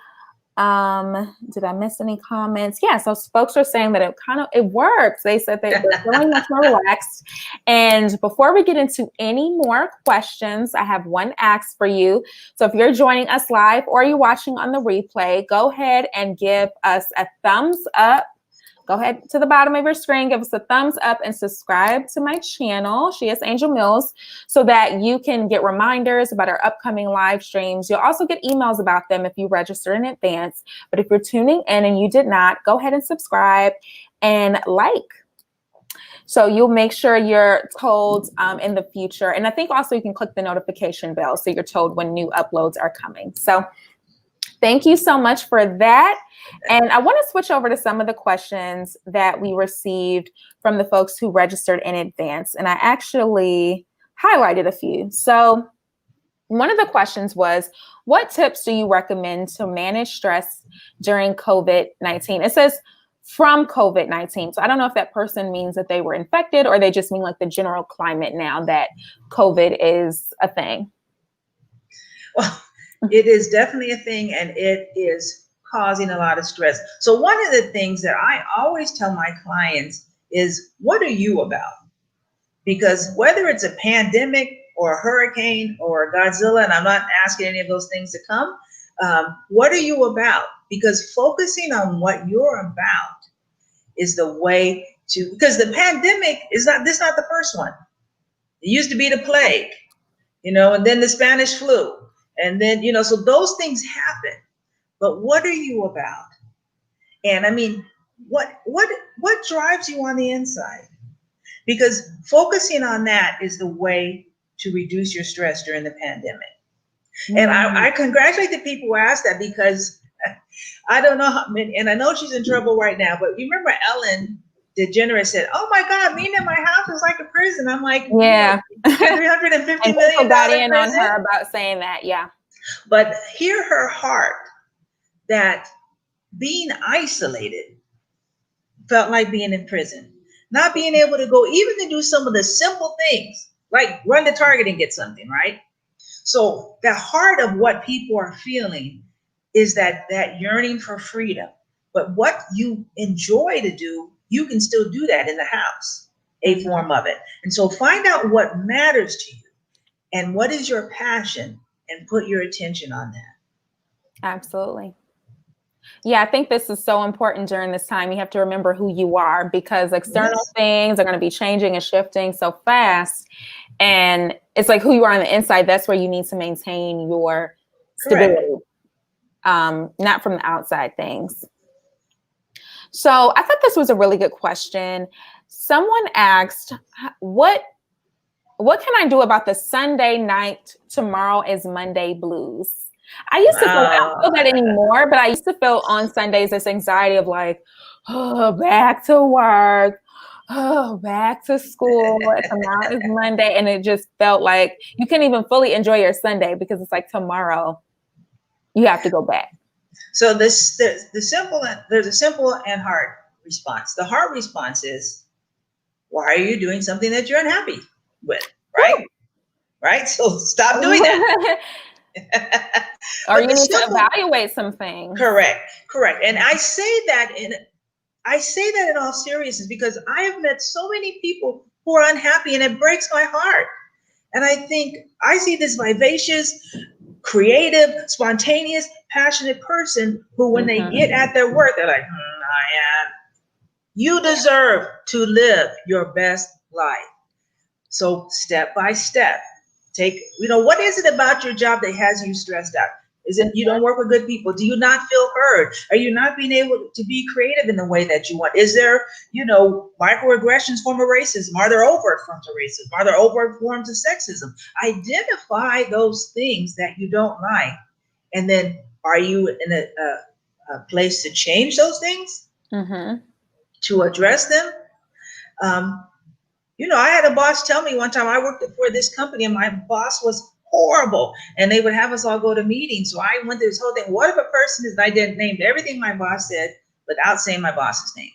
Did I miss any comments? Yeah, so folks are saying that it works. They said they're feeling much more relaxed. And before we get into any more questions, I have one ask for you. So if you're joining us live or you're watching on the replay, go ahead and give us a thumbs up. Go ahead to the bottom of your screen, give us a thumbs up and subscribe to my channel. She is Angel Mills, so that you can get reminders about our upcoming live streams. You'll also get emails about them if you register in advance. But if you're tuning in and you did not, go ahead and subscribe and like. So you'll make sure you're told in the future. And I think also you can click the notification bell so you're told when new uploads are coming. So thank you so much for that. And I want to switch over to some of the questions that we received from the folks who registered in advance. And I actually highlighted a few. So one of the questions was, what tips do you recommend to manage stress during COVID-19? It says from COVID-19. So I don't know if that person means that they were infected or they just mean like the general climate now that COVID is a thing. Well, it is definitely a thing, and it is causing a lot of stress. So one of the things that I always tell my clients is, what are you about? Because whether it's a pandemic or a hurricane or a Godzilla, and I'm not asking any of those things to come, what are you about? Because focusing on what you're about is the way to, because the pandemic is not the first one. It used to be the plague, and then the Spanish flu. And then, so those things happen. But what are you about? And I mean, what drives you on the inside? Because focusing on that is the way to reduce your stress during the pandemic. And Mm. I congratulate the people who asked that, because I don't know how many, and I know she's in trouble right now, but you remember Ellen DeGeneres said, "Oh my God, being in my house is like a prison." I'm like, Yeah. your $350 And people million got in on prison? her about saying that. Yeah. But hear her heart, that being isolated felt like being in prison. Not being able to go even to do some of the simple things, like run to Target and get something, right? So the heart of what people are feeling is that yearning for freedom. But what you enjoy to do, you can still do that in the house, a form of it. And so find out what matters to you and what is your passion, and put your attention on that. Absolutely. Yeah, I think this is so important during this time. You have to remember who you are, because external Yes, things are going to be changing and shifting so fast. And it's like who you are on the inside. That's where you need to maintain your correct. stability, not from the outside things. So I thought this was a really good question. Someone asked, what can I do about the Sunday night, tomorrow is Monday blues? I used to feel, I don't feel that anymore, but I used to feel on Sundays this anxiety of like, oh, back to work, oh, back to school, and tomorrow is Monday. And it just felt like you can't even fully enjoy your Sunday, because it's like tomorrow you have to go back. So there's a simple and hard response. The hard response is, why are you doing something that you're unhappy with? Right? Right? So stop doing that. Or But you the need to simple, evaluate some things. correct. And I say that in all seriousness, because I have met so many people who are unhappy, and it breaks my heart. And I think I see this vivacious, creative, spontaneous, passionate person who, when they get at their work, they're like, I am. You deserve to live your best life. So step by step, what is it about your job that has you stressed out? Is it you don't work with good people? Do you not feel heard? Are you not being able to be creative in the way that you want? Is there, microaggressions, form of racism? Are there overt forms of racism? Are there overt forms of sexism? Identify those things that you don't like. And then, are you in a place to change those things, to address them? I had a boss tell me one time, I worked for this company and my boss was horrible, and they would have us all go to meetings. So I went through this whole thing. What if a person is, I didn't name everything my boss said without saying my boss's name.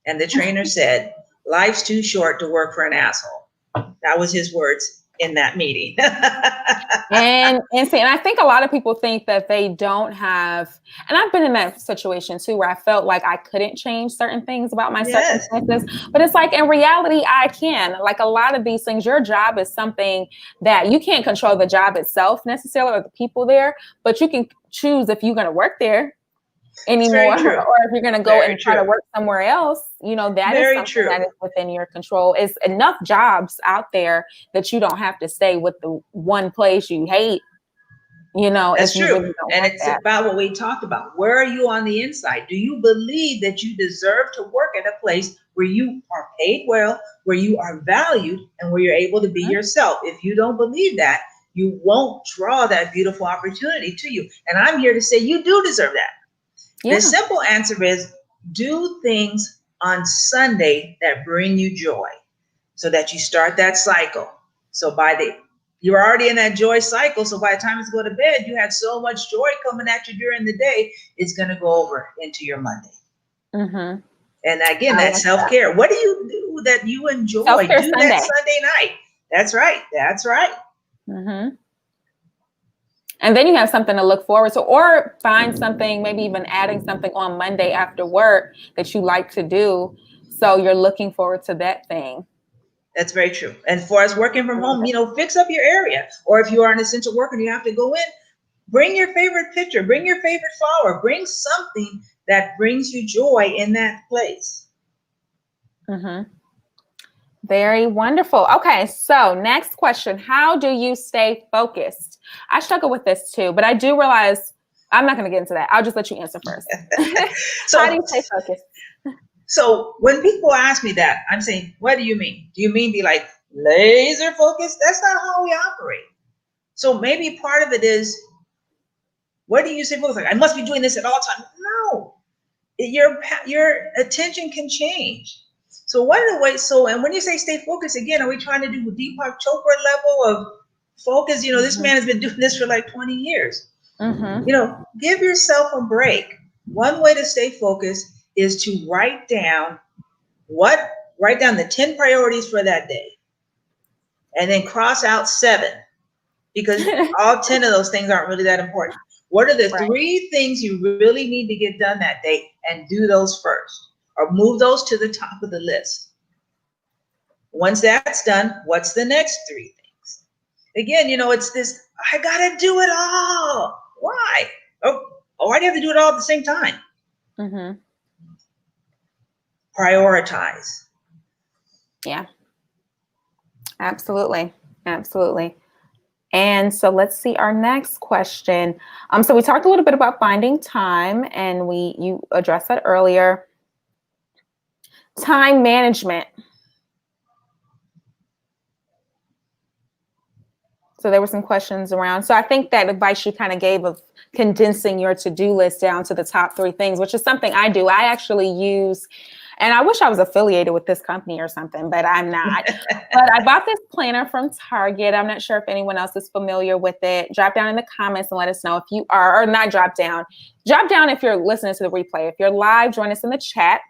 And the trainer said, life's too short to work for an asshole. That was his words in that meeting. And I think a lot of people think that they don't have, and I've been in that situation too, where I felt like I couldn't change certain things about my Yes. circumstances. But it's like, in reality, I can. Like, a lot of these things, your job is something that you can't control the job itself necessarily, or the people there, but you can choose if you're going to work there anymore, or if you're going to go and try to work somewhere else. That is something that is within your control. Is enough jobs out there that you don't have to stay with the one place you hate. That's true. Really, and it's about what we talked about. Where are you on the inside? Do you believe that you deserve to work at a place where you are paid well, where you are valued, and where you're able to be yourself? If you don't believe that, you won't draw that beautiful opportunity to you. And I'm here to say you do deserve that. Yeah. The simple answer is, do things on Sunday that bring you joy, so that you start that cycle. So you're already in that joy cycle. So by the time it's go to bed, you had so much joy coming at you during the day, it's going to go over into your Monday. And again, that self-care. What do you do that you enjoy? Self-care do Sunday. That Sunday night. That's right. And then you have something to look forward to, or find something, maybe even adding something on Monday after work that you like to do. So you're looking forward to that thing. That's very true. And for us working from home, fix up your area. Or if you are an essential worker and you have to go in, bring your favorite picture, bring your favorite flower, bring something that brings you joy in that place. Very wonderful. Okay, so next question. How do you stay focused? I struggle with this too, but I do realize I'm not going to get into that. I'll just let you answer first. So, how do you stay focused? So when people ask me that, I'm saying, what do you mean? Do you mean be like laser focused? That's not how we operate. So maybe part of it is, what do you say focus? Like, I must be doing this at all times. No, your attention can change. So one of the ways, and when you say stay focused, again, are we trying to do Deepak Chopra level of focus? This man has been doing this for like 20 years. Give yourself a break. One way to stay focused is to write down the 10 priorities for that day, and then cross out 7, because all 10 of those things aren't really that important. What are the 3 things you really need to get done that day, and do those first, or move those to the top of the list. Once that's done, what's the next 3 things? Again, it's this, I gotta do it all. Why? Why do you have to do it all at the same time? Prioritize. Yeah, absolutely. And so let's see our next question. So we talked a little bit about finding time, and you addressed that earlier. Time management. So there were some questions around. So I think that advice you kind of gave of condensing your to-do list down to the top 3 things, which is something I do. I actually use, and I wish I was affiliated with this company or something, but I'm not. But I bought this planner from Target. I'm not sure if anyone else is familiar with it. Drop down in the comments and let us know if you are, or not drop down. Drop down if you're listening to the replay. If you're live, join us in the chat.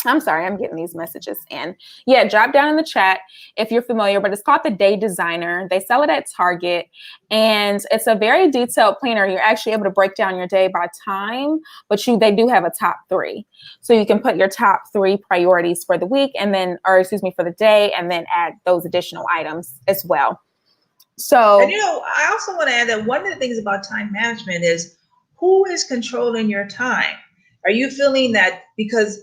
I'm sorry, I'm getting these messages in. Yeah, drop down in the chat if you're familiar, but it's called the Day Designer. They sell it at Target, and it's a very detailed planner. You're actually able to break down your day by time, but they do have a top 3. So you can put your top 3 priorities for the week, for the day, and then add those additional items as well. So, and I also want to add that one of the things about time management is, who is controlling your time? Are you feeling that because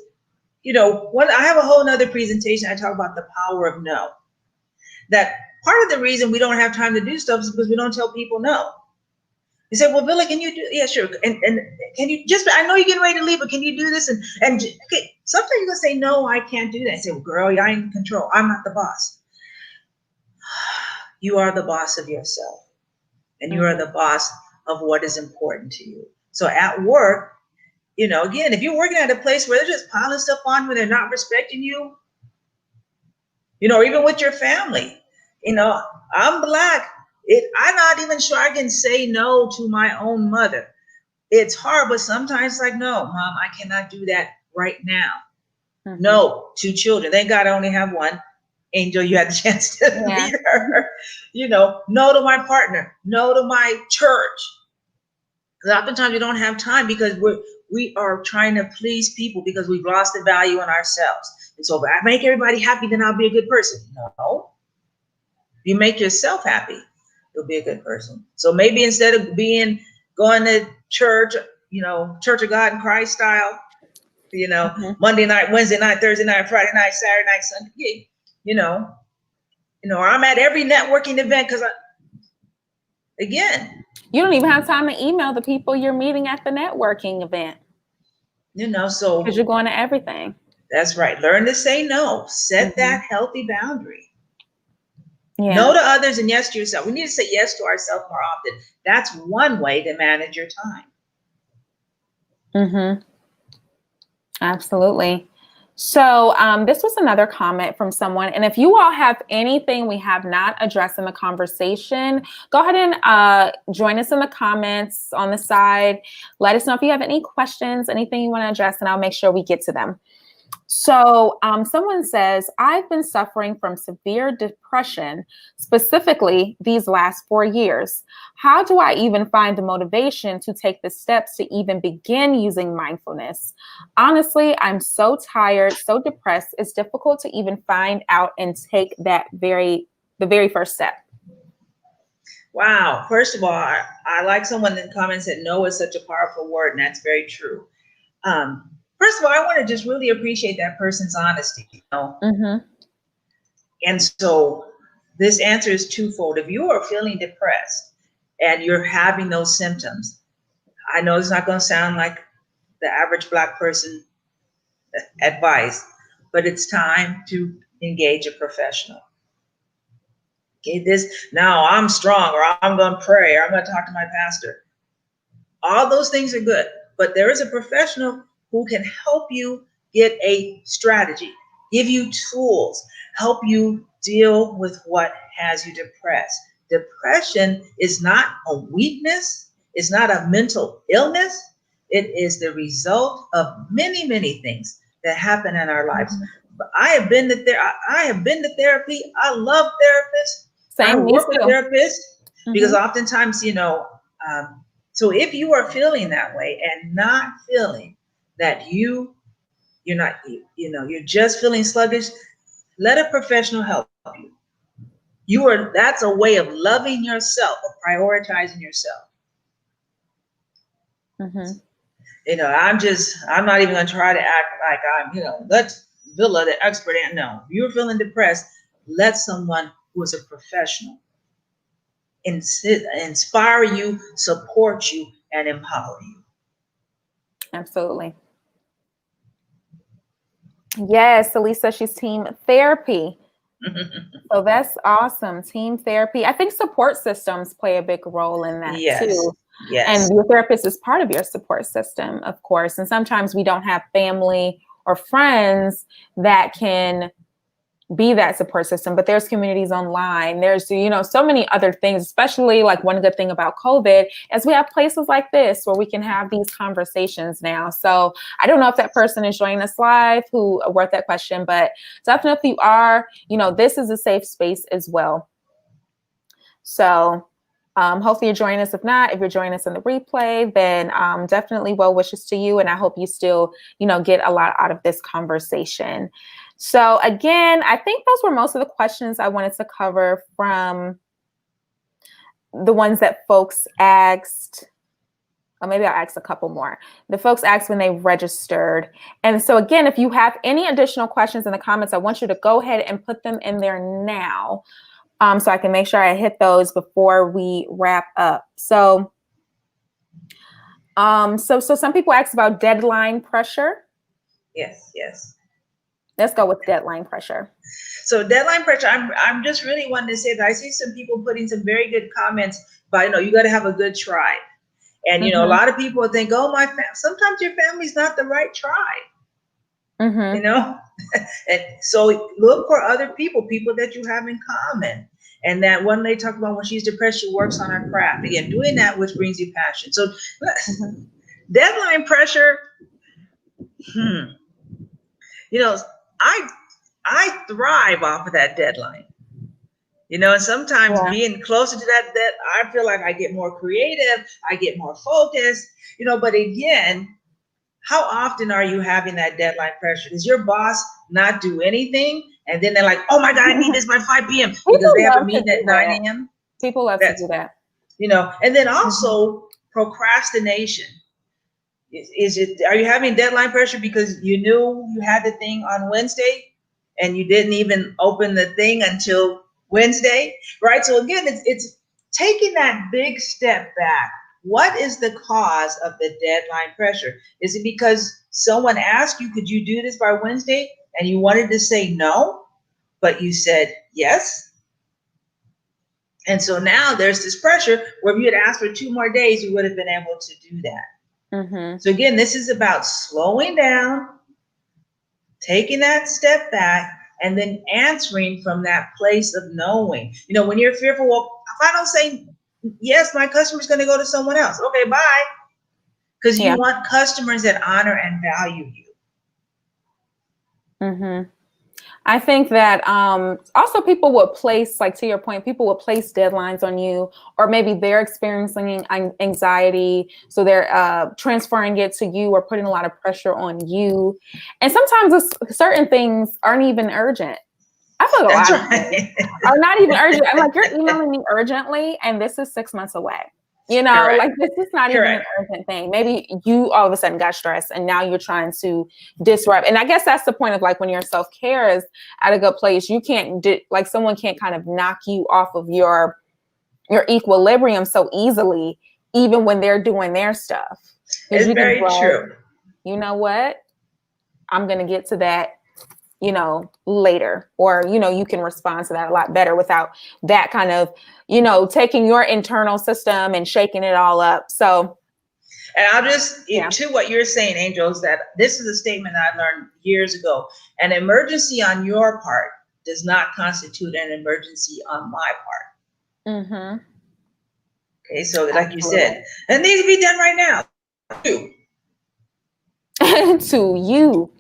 I have a whole nother presentation. I talk about the power of no. That part of the reason we don't have time to do stuff is because we don't tell people no. You say, well, Billy, can you do? Yeah, sure. And can you I know you're getting ready to leave, but can you do this? And okay, sometimes you're gonna say, no, I can't do that. I say, well, girl, I ain't in control. I'm not the boss. You are the boss of yourself, and you are the boss of what is important to you. So at work, again, if you're working at a place where they're just piling stuff on you, they're not respecting you, even with your family, I'm Black. I'm not even sure I can say no to my own mother. It's hard, but sometimes like, no, Mom, I cannot do that right now. No, 2 children. Thank God I only have one. Angel, you had the chance to meet her. No to my partner. No to my church. Oftentimes we don't have time because we are trying to please people because we've lost the value in ourselves. And so if I make everybody happy, then I'll be a good person. No. If you make yourself happy, you'll be a good person. So maybe instead of going to church, Church of God in Christ style, Monday night, Wednesday night, Thursday night, Friday night, Saturday night, Sunday, or I'm at every networking event because again, you don't even have time to email the people you're meeting at the networking event. So because you're going to everything. That's right. Learn to say no. Set that healthy boundary. Yeah. No to others and yes to yourself. We need to say yes to ourselves more often. That's one way to manage your time. Absolutely. So this was another comment from someone. And if you all have anything we have not addressed in the conversation, go ahead and join us in the comments on the side. Let us know if you have any questions, anything you want to address, and I'll make sure we get to them. So someone says, I've been suffering from severe depression, specifically these last 4 years. How do I even find the motivation to take the steps to even begin using mindfulness? Honestly, I'm so tired, so depressed. It's difficult to even find out and take the very first step. Wow. First of all, I like someone in the comments said, no is such a powerful word, and that's very true. First of all, I want to just really appreciate that person's honesty. And so this answer is twofold. If you are feeling depressed and you're having those symptoms, I know it's not going to sound like the average Black person advice, but it's time to engage a professional. Okay, now I'm strong, or I'm going to pray, or I'm going to talk to my pastor. All those things are good, but there is a professional who can help you get a strategy, give you tools, help you deal with what has you depressed. Depression is not a weakness, it's not a mental illness. It is the result of many, many things that happen in our lives. But I have been to therapy. I love therapists. I Same, me work with too. therapists because oftentimes, so if you are feeling that way and not feeling that you're not, you're just feeling sluggish, let a professional help you. That's a way of loving yourself, of prioritizing yourself. Mm-hmm. I'm not even going to try to act like I'm, let's Villa, the expert. No, if you're feeling depressed, let someone who is a professional inspire you, support you, and empower you. Absolutely. Yes, Elisa, she's team therapy. So that's awesome. Team therapy. I think support systems play a big role in that too. Yes. And your therapist is part of your support system, of course. And sometimes we don't have family or friends that can be that support system, but there's communities online. There's, so many other things, especially like one good thing about COVID is we have places like this where we can have these conversations now. So I don't know if that person is joining us live who wrote that question, but definitely if you are, this is a safe space as well. So hopefully you're joining us. If not, if you're joining us in the replay, then definitely well wishes to you. And I hope you still, get a lot out of this conversation. So again, I think those were most of the questions I wanted to cover from the ones that folks asked. Or maybe I'll ask a couple more. The folks asked when they registered. And so again, if you have any additional questions in the comments, I want you to go ahead and put them in there now. So I can make sure I hit those before we wrap up. So some people asked about deadline pressure. Yes. Let's go with deadline pressure. So deadline pressure, I'm just really wanting to say that I see some people putting some very good comments about, you got to have a good tribe. And, a lot of people think, oh, sometimes your family's not the right tribe. And so look for other people that you have in common. And that one they talk about when she's depressed, she works on her craft. Again, doing that which brings you passion. So deadline pressure, I thrive off of that deadline. And sometimes being closer to that, I feel like I get more creative, I get more focused, but again, how often are you having that deadline pressure? Does your boss not do anything? And then they're like, oh my God, I need this by 5 p.m. because they have a meeting at 9 a.m. People love to do that. And then also procrastination. Are you having deadline pressure because you knew you had the thing on Wednesday and you didn't even open the thing until Wednesday, right? So again, it's taking that big step back. What is the cause of the deadline pressure? Is it because someone asked you, could you do this by Wednesday? And you wanted to say no, but you said yes. And so now there's this pressure where if you had asked for 2 more days, you would have been able to do that. So again, this is about slowing down, taking that step back, and then answering from that place of knowing. When you're fearful, well, if I don't say yes, my customer's going to go to someone else. Okay, bye. Because you want customers that honor and value you. I think that also people would place, like to your point, people would place deadlines on you, or maybe they're experiencing anxiety, so they're transferring it to you or putting a lot of pressure on you. And sometimes certain things aren't even urgent. I feel like a lot of things are not even urgent. I'm like, you're emailing me urgently, and this is 6 months away. Correct. Like this is not even an urgent thing. Maybe you all of a sudden got stressed and now you're trying to disrupt. And I guess that's the point of like when your self-care is at a good place, you can't like someone can't kind of knock you off of your equilibrium so easily, even when they're doing their stuff. It's very true. You know what? I'm going to get to that, later, or, you can respond to that a lot better without that kind of, taking your internal system and shaking it all up. So, and I'll just, yeah. to what you're saying, Angel, is that this is a statement I learned years ago. An emergency on your part does not constitute an emergency on my part. Mm-hmm. Okay, so like you said, it needs to be done right now. To you.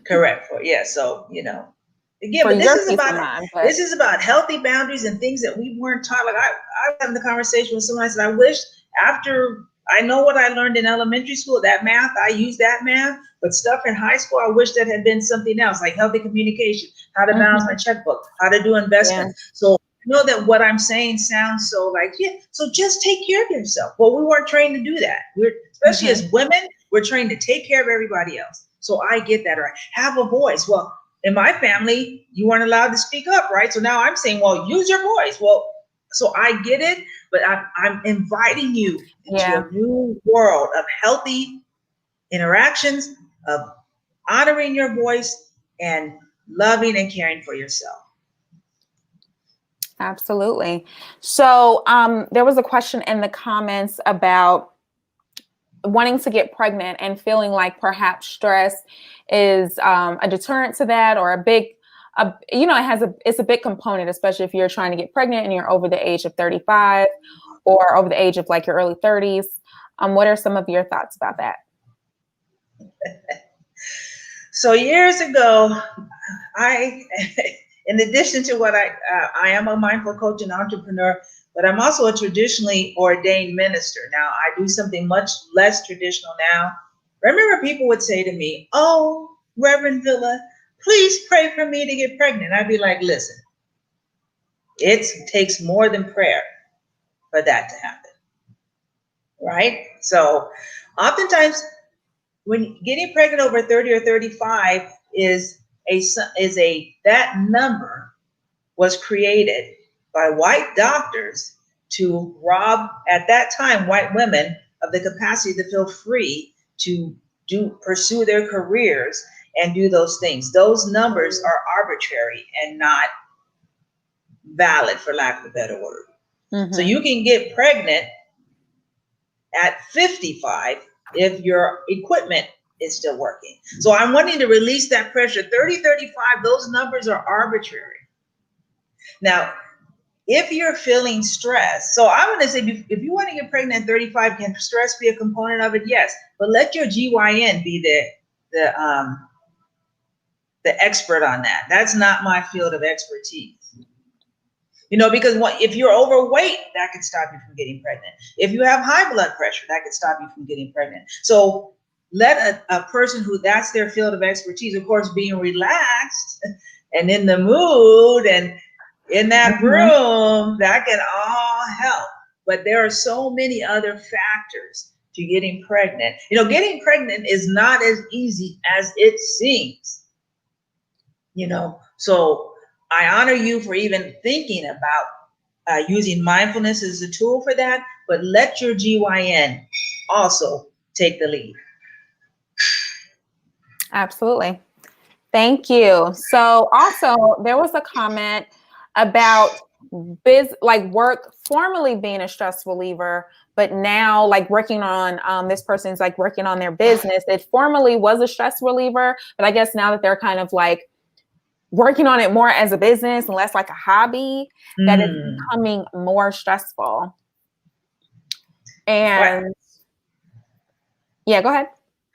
Correct. Yeah. So, again, For but your peace of mind, this is about healthy boundaries and things that we weren't taught. Like I was having the conversation with someone. I said, I wish after I know what I learned in elementary school, that math, I use that math, but stuff in high school, I wish that had been something else, like healthy communication, how to balance my checkbook, how to do investment. Yeah. So I know that what I'm saying sounds so like, so just take care of yourself. Well, we weren't trained to do that. Especially as women, we're trained to take care of everybody else. So I get that, right? Have a voice. Well, in my family, you weren't allowed to speak up, right? So now I'm saying, well, use your voice. Well, so I get it, but I'm inviting you into a new world of healthy interactions, of honoring your voice and loving and caring for yourself. Absolutely. So there was a question in the comments about wanting to get pregnant and feeling like perhaps stress is a deterrent to that, or it's a big component, especially if you're trying to get pregnant and you're over the age of 35 or over the age of like your early 30s. What are some of your thoughts about that? So years ago, in addition to what I am a mindful coach and entrepreneur, but I'm also a traditionally ordained minister. Now, I do something much less traditional now. I remember people would say to me, "Oh, Reverend Villa, please pray for me to get pregnant." I'd be like, listen, it takes more than prayer for that to happen, right? So oftentimes when getting pregnant over 30 or 35 that number was created by white doctors to rob, at that time, white women of the capacity to feel free to pursue their careers and do those things. Those numbers are arbitrary and not valid, for lack of a better word. Mm-hmm. So you can get pregnant at 55 if your equipment is still working. So I'm wanting to release that pressure. 30, 35, those numbers are arbitrary. Now, if you're feeling stressed, so I'm going to say, if you want to get pregnant at 35, can stress be a component of it? Yes, but let your GYN be the expert on that. That's not my field of expertise. Because if you're overweight, that could stop you from getting pregnant. If you have high blood pressure, that could stop you from getting pregnant. So let a person who that's their field of expertise, of course, being relaxed and in the mood and in that room, that can all help. But there are so many other factors to getting pregnant. Getting pregnant is not as easy as it seems. So I honor you for even thinking about using mindfulness as a tool for that, but let your GYN also take the lead. Absolutely. Thank you. So also there was a comment about work formerly being a stress reliever, but now like working on this person's like working on their business. It formerly was a stress reliever, but I guess now that they're kind of like working on it more as a business and less like a hobby, that is becoming more stressful. And yeah, go ahead.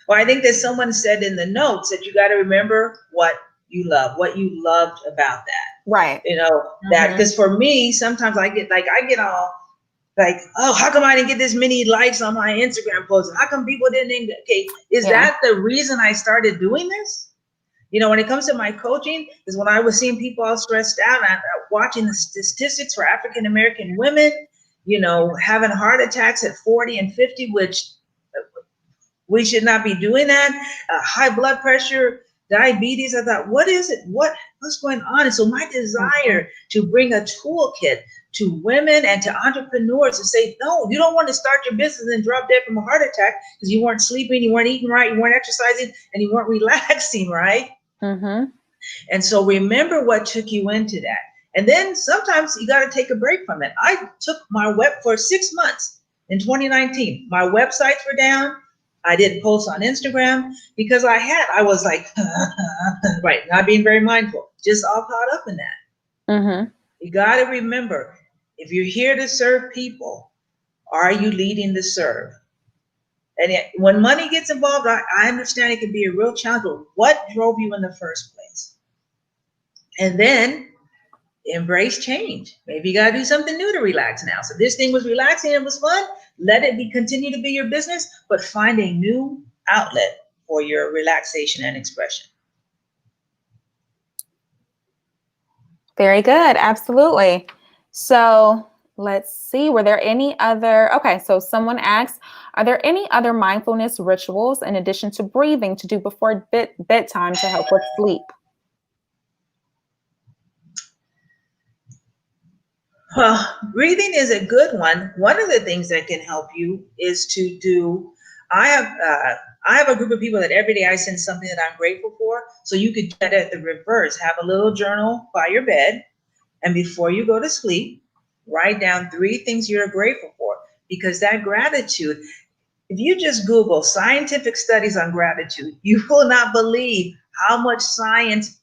Well, I think that someone said in the notes that you got to remember what you love, what you loved about that. Right. That, because for me, sometimes I get all like, oh, how come I didn't get this many likes on my Instagram post? How come people didn't? Okay, that the reason I started doing this? When it comes to my coaching, is when I was seeing people all stressed out and watching the statistics for African American women, having heart attacks at 40 and 50, which we should not be doing that. High blood pressure, diabetes. I thought, what is it? What's going on? And so my desire to bring a toolkit to women and to entrepreneurs to say, no, you don't want to start your business and drop dead from a heart attack because you weren't sleeping, you weren't eating right, you weren't exercising, and you weren't relaxing right. And so remember what took you into that. And then sometimes you got to take a break from it. I took my web for 6 months in 2019. My websites were down. I didn't post on Instagram because I was like, right, not being very mindful, just all caught up in that. Mm-hmm. You got to remember, if you're here to serve people, are you leading to serve? And when money gets involved, I understand it can be a real challenge, but what drove you in the first place? And then embrace change. Maybe you got to do something new to relax now. So this thing was relaxing and it was fun. Let it continue to be your business, but find a new outlet for your relaxation and expression. Very good. Absolutely. So let's see. Were there any other? Okay. So someone asked, are there any other mindfulness rituals in addition to breathing to do before bedtime to help with sleep? Well, breathing is a good one. One of the things that can help you is to do. I have a group of people that every day I send something that I'm grateful for. So you could get at the reverse. Have a little journal by your bed, and before you go to sleep, write down 3 things you're grateful for. Because that gratitude, if you just Google scientific studies on gratitude, you will not believe how much science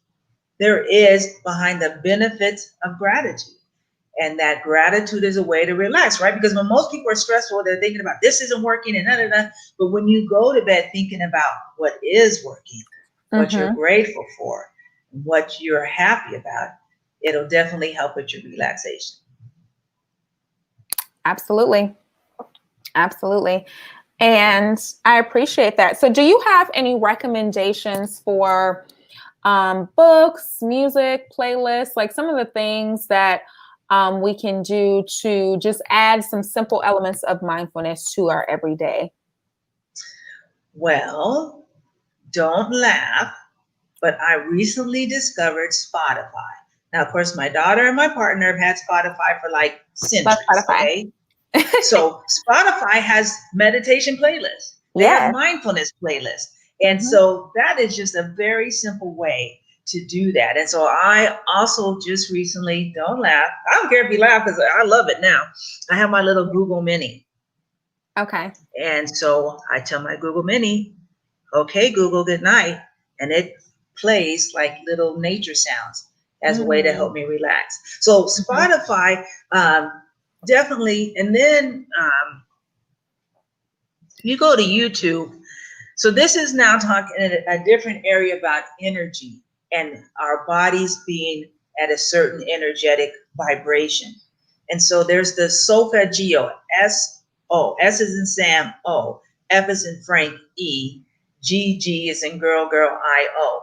there is behind the benefits of gratitude. And that gratitude is a way to relax, right? Because when most people are stressful, they're thinking about this isn't working and da. But when you go to bed thinking about what is working, what you're grateful for, what you're happy about, it'll definitely help with your relaxation. Absolutely. Absolutely. And I appreciate that. So do you have any recommendations for books, music, playlists, like some of the things that we can do to just add some simple elements of mindfulness to our everyday? Well, don't laugh, but I recently discovered Spotify. Now, of course, my daughter and my partner have had Spotify for like centuries. Okay. So Spotify has meditation playlists. They have mindfulness playlists. And so that is just a very simple way to do that. And so I also just recently, don't laugh. I don't care if you laugh because I love it now. I have my little Google Mini. Okay. And so I tell my Google Mini, okay, Google, good night. And it plays like little nature sounds as a way to help me relax. So Spotify, definitely. And then you go to YouTube. So this is now talking in a different area about energy and our bodies being at a certain energetic vibration. And so there's the Solfeggio, S-O, S is in Sam, O, F is in Frank, E, G is in girl, I-O.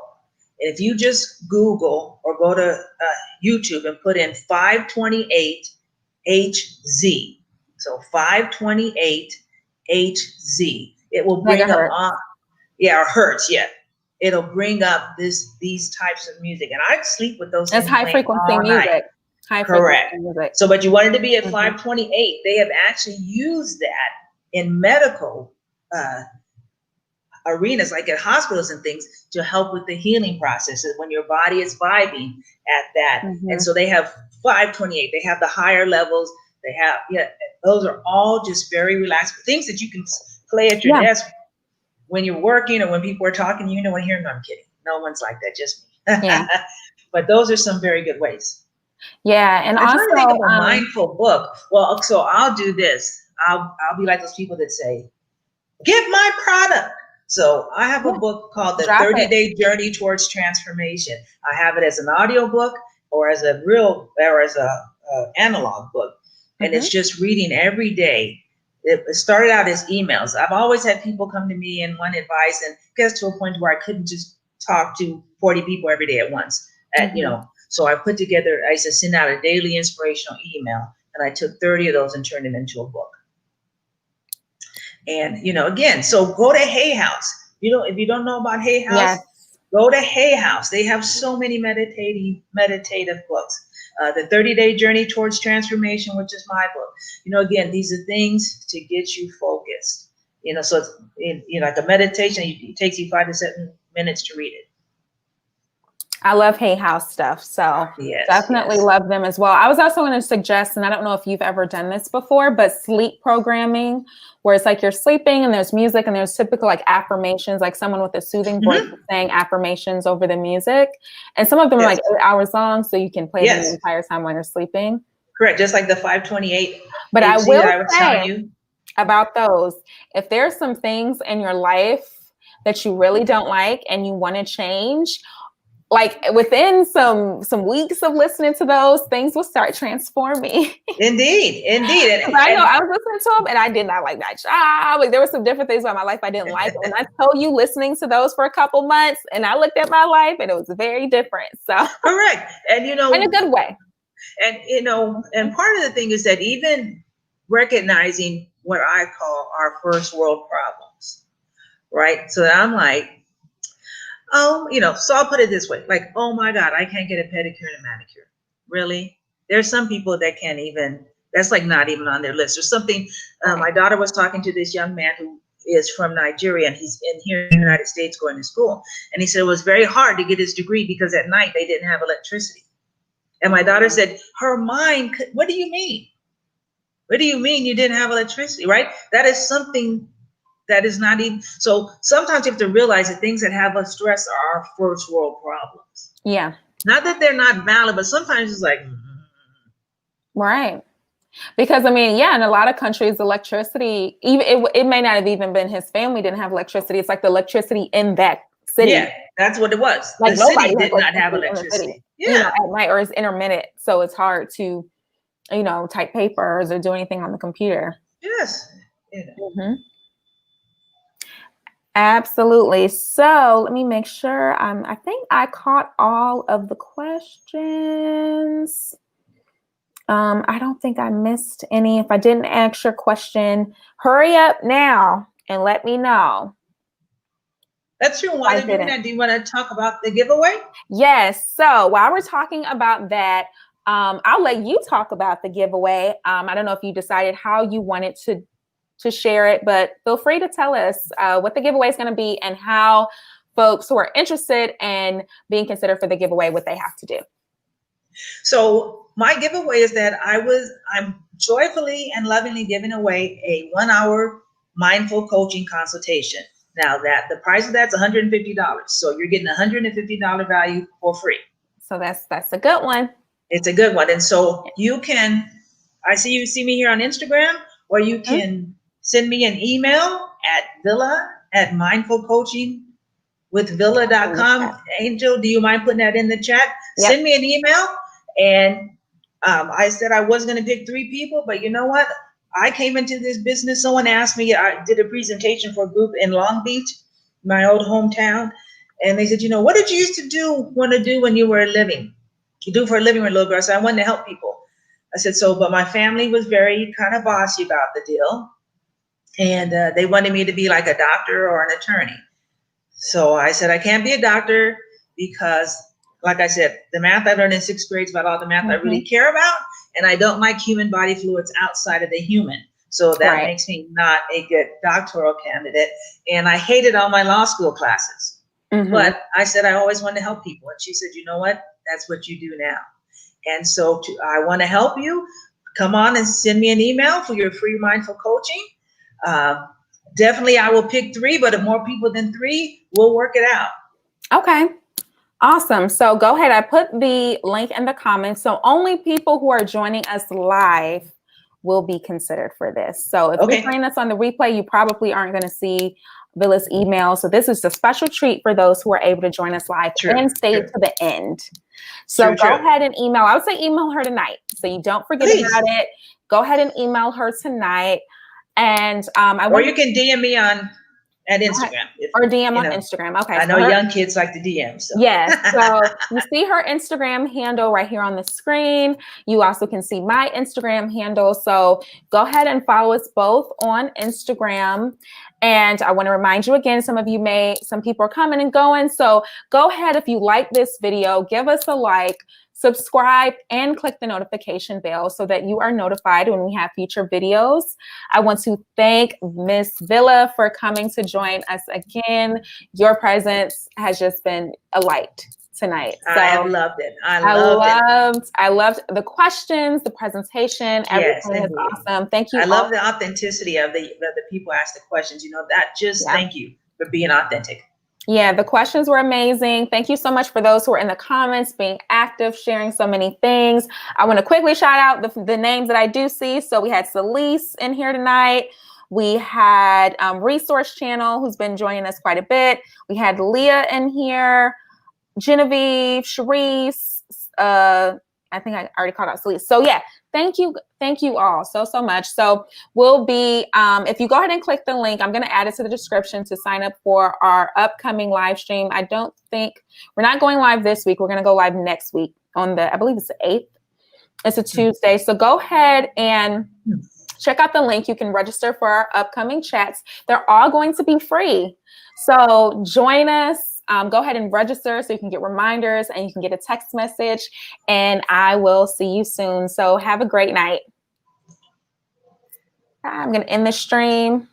And if you just Google or go to YouTube and put in 528 HZ, so 528 HZ, it will bring up or hertz, yeah. It'll bring up these types of music, and I sleep with those. It's high frequency music. Correct. So, but you wanted to be at 528. They have actually used that in medical arenas, like at hospitals and things, to help with the healing processes when your body is vibing at that. And so they have 528. They have the higher levels. They have, those are all just very relaxed things that you can play at your desk when you're working or when people are talking. You don't want to hear them. I'm kidding. No one's like that, just me. But those are some very good ways. Yeah, and I'm also trying to think of a mindful book. Well, so I'll do this. I'll be like those people that say, "Get my product." So I have a book called The 30-Day Journey Towards Transformation. I have it as an audio book or as a analog book, and it's just reading every day. It started out as emails. I've always had people come to me and want advice, and gets to a point where I couldn't just talk to 40 people every day at once. So I put together, I used to send out a daily inspirational email, and I took 30 of those and turned it into a book. And, again, so go to Hay House. If you don't know about Hay House, go to Hay House. They have so many meditative books. The 30-Day Journey Towards Transformation, which is my book. Again, these are things to get you focused. So it's, like a meditation, it takes you 5 to 7 minutes to read it. I love Hay House stuff. So Yes, definitely yes. love them as well. I was also going to suggest, and I don't know if you've ever done this before, but sleep programming, where it's like you're sleeping and there's music and there's typical like affirmations, like someone with a soothing voice Hmm. saying affirmations over the music. And some of them are Yes, like 8 hours long, so you can play them the yes, entire time when you're sleeping. correct. Just like the 528 But I HZ that will I was say telling you. about those, if there's some things in your life that you really don't like and you want to change, like within some weeks of listening to those, things will start transforming. Indeed, indeed. Because I know I was listening to them and I did not like that job. Like there were some different things about my life I didn't like. And when I told you listening to those for a couple months and I looked at my life and it was very different. So Correct. And in a good way. and part of the thing is that even recognizing what I call our first world problems, right? So that I'm like, oh, so I'll put it this way, like, oh my God, I can't get a pedicure and a manicure. Really? There's some people that can't even, that's like not even on their list. Or something, my daughter was talking to this young man who is from Nigeria and he's in here in the United States going to school. And he said it was very hard to get his degree because at night they didn't have electricity. And my daughter said, her mind, what do you mean? What do you mean you didn't have electricity, right? That is something that is not even, so sometimes you have to realize that things that have us stressed are our first world problems. Yeah. Not that they're not valid, but sometimes it's like, Right. Because I mean, yeah, in a lot of countries, electricity, even it may not have even been his family didn't have electricity. It's like the electricity in that city. yeah, that's what it was. Like The nobody city has did not have electricity in the city, electricity. Yeah. at night, or it's intermittent. So it's hard to, type papers or do anything on the computer. Yes. Mm-hmm. Absolutely. So let me make sure. I think I caught all of the questions. I don't think I missed any. If I didn't ask your question, hurry up now and let me know. That's true. While you're doing that, do you want to talk about the giveaway? Yes. So while we're talking about that, I'll let you talk about the giveaway. I don't know if you decided how you wanted to share it, but feel free to tell us what the giveaway is going to be and how folks who are interested in being considered for the giveaway, what they have to do. So my giveaway is that I'm joyfully and lovingly giving away a 1-hour mindful coaching consultation. Now that the price of that's $150. So you're getting $150 value for free. So that's a good one. It's a good one. And so you can, I see me here on Instagram, or you can send me an email at villa@mindfulcoachingwithvilla.com. Angel, do you mind putting that in the chat? Yep. Send me an email. And I said I was going to pick 3 people, but you know what? I came into this business. Someone asked me, I did a presentation for a group in Long Beach, my old hometown. And they said, what did you used to want to do when you were living? You do for a living with a little girl. I said, I wanted to help people. I said, but my family was very kind of bossy about the deal. And they wanted me to be like a doctor or an attorney. So I said, I can't be a doctor because, like I said, the math I learned in 6th grade is about all the math I really care about. And I don't like human body fluids outside of the human. So that makes me not a good doctoral candidate. And I hated all my law school classes. But I said, I always wanted to help people. And she said, you know what? That's what you do now. And so I want to help you. Come on and send me an email for your free mindful coaching. Definitely, I will pick 3, but if more people than 3, we'll work it out. Okay. Awesome. So go ahead. I put the link in the comments. So only people who are joining us live will be considered for this. So if you're joining us on the replay, you probably aren't going to see Willis' email. So this is a special treat for those who are able to join us live and stay to the end. So go ahead and email. I would say email her tonight, so you don't forget about it. Go ahead and email her tonight. And or you can DM me at Instagram. Or DM on Instagram. Okay. I know young kids like to DM. So. Yes. So you see her Instagram handle right here on the screen. You also can see my Instagram handle. So go ahead and follow us both on Instagram. And I want to remind you again, some people are coming and going. So go ahead. If you like this video, give us a like, subscribe, and click the notification bell so that you are notified when we have future videos. I want to thank Miss Villa for coming to join us again. Your presence has just been a light tonight. I have So loved it. I loved it. I loved the questions, the presentation, Yes, everything is indeed. awesome. Thank you I all. love the authenticity of the people ask the questions. You know, that just Yeah. thank you for being authentic. Yeah, the questions were amazing. Thank you so much for those who are in the comments, being active, sharing so many things. I want to quickly shout out the names that I do see. So we had Celise in here tonight. We had Resource Channel, who's been joining us quite a bit. We had Leah in here, Genevieve, Sharice, I think I already called out Celise. So yeah, thank you all so much. So we'll be, if you go ahead and click the link, I'm going to add it to the description to sign up for our upcoming live stream. I don't think, we're not going live this week. We're going to go live next week on I believe it's the 8th. It's a Tuesday. So go ahead and check out the link. You can register for our upcoming chats. They're all going to be free. So join us. Go ahead and register so you can get reminders and you can get a text message. And I will see you soon. So have a great night. I'm going to end the stream.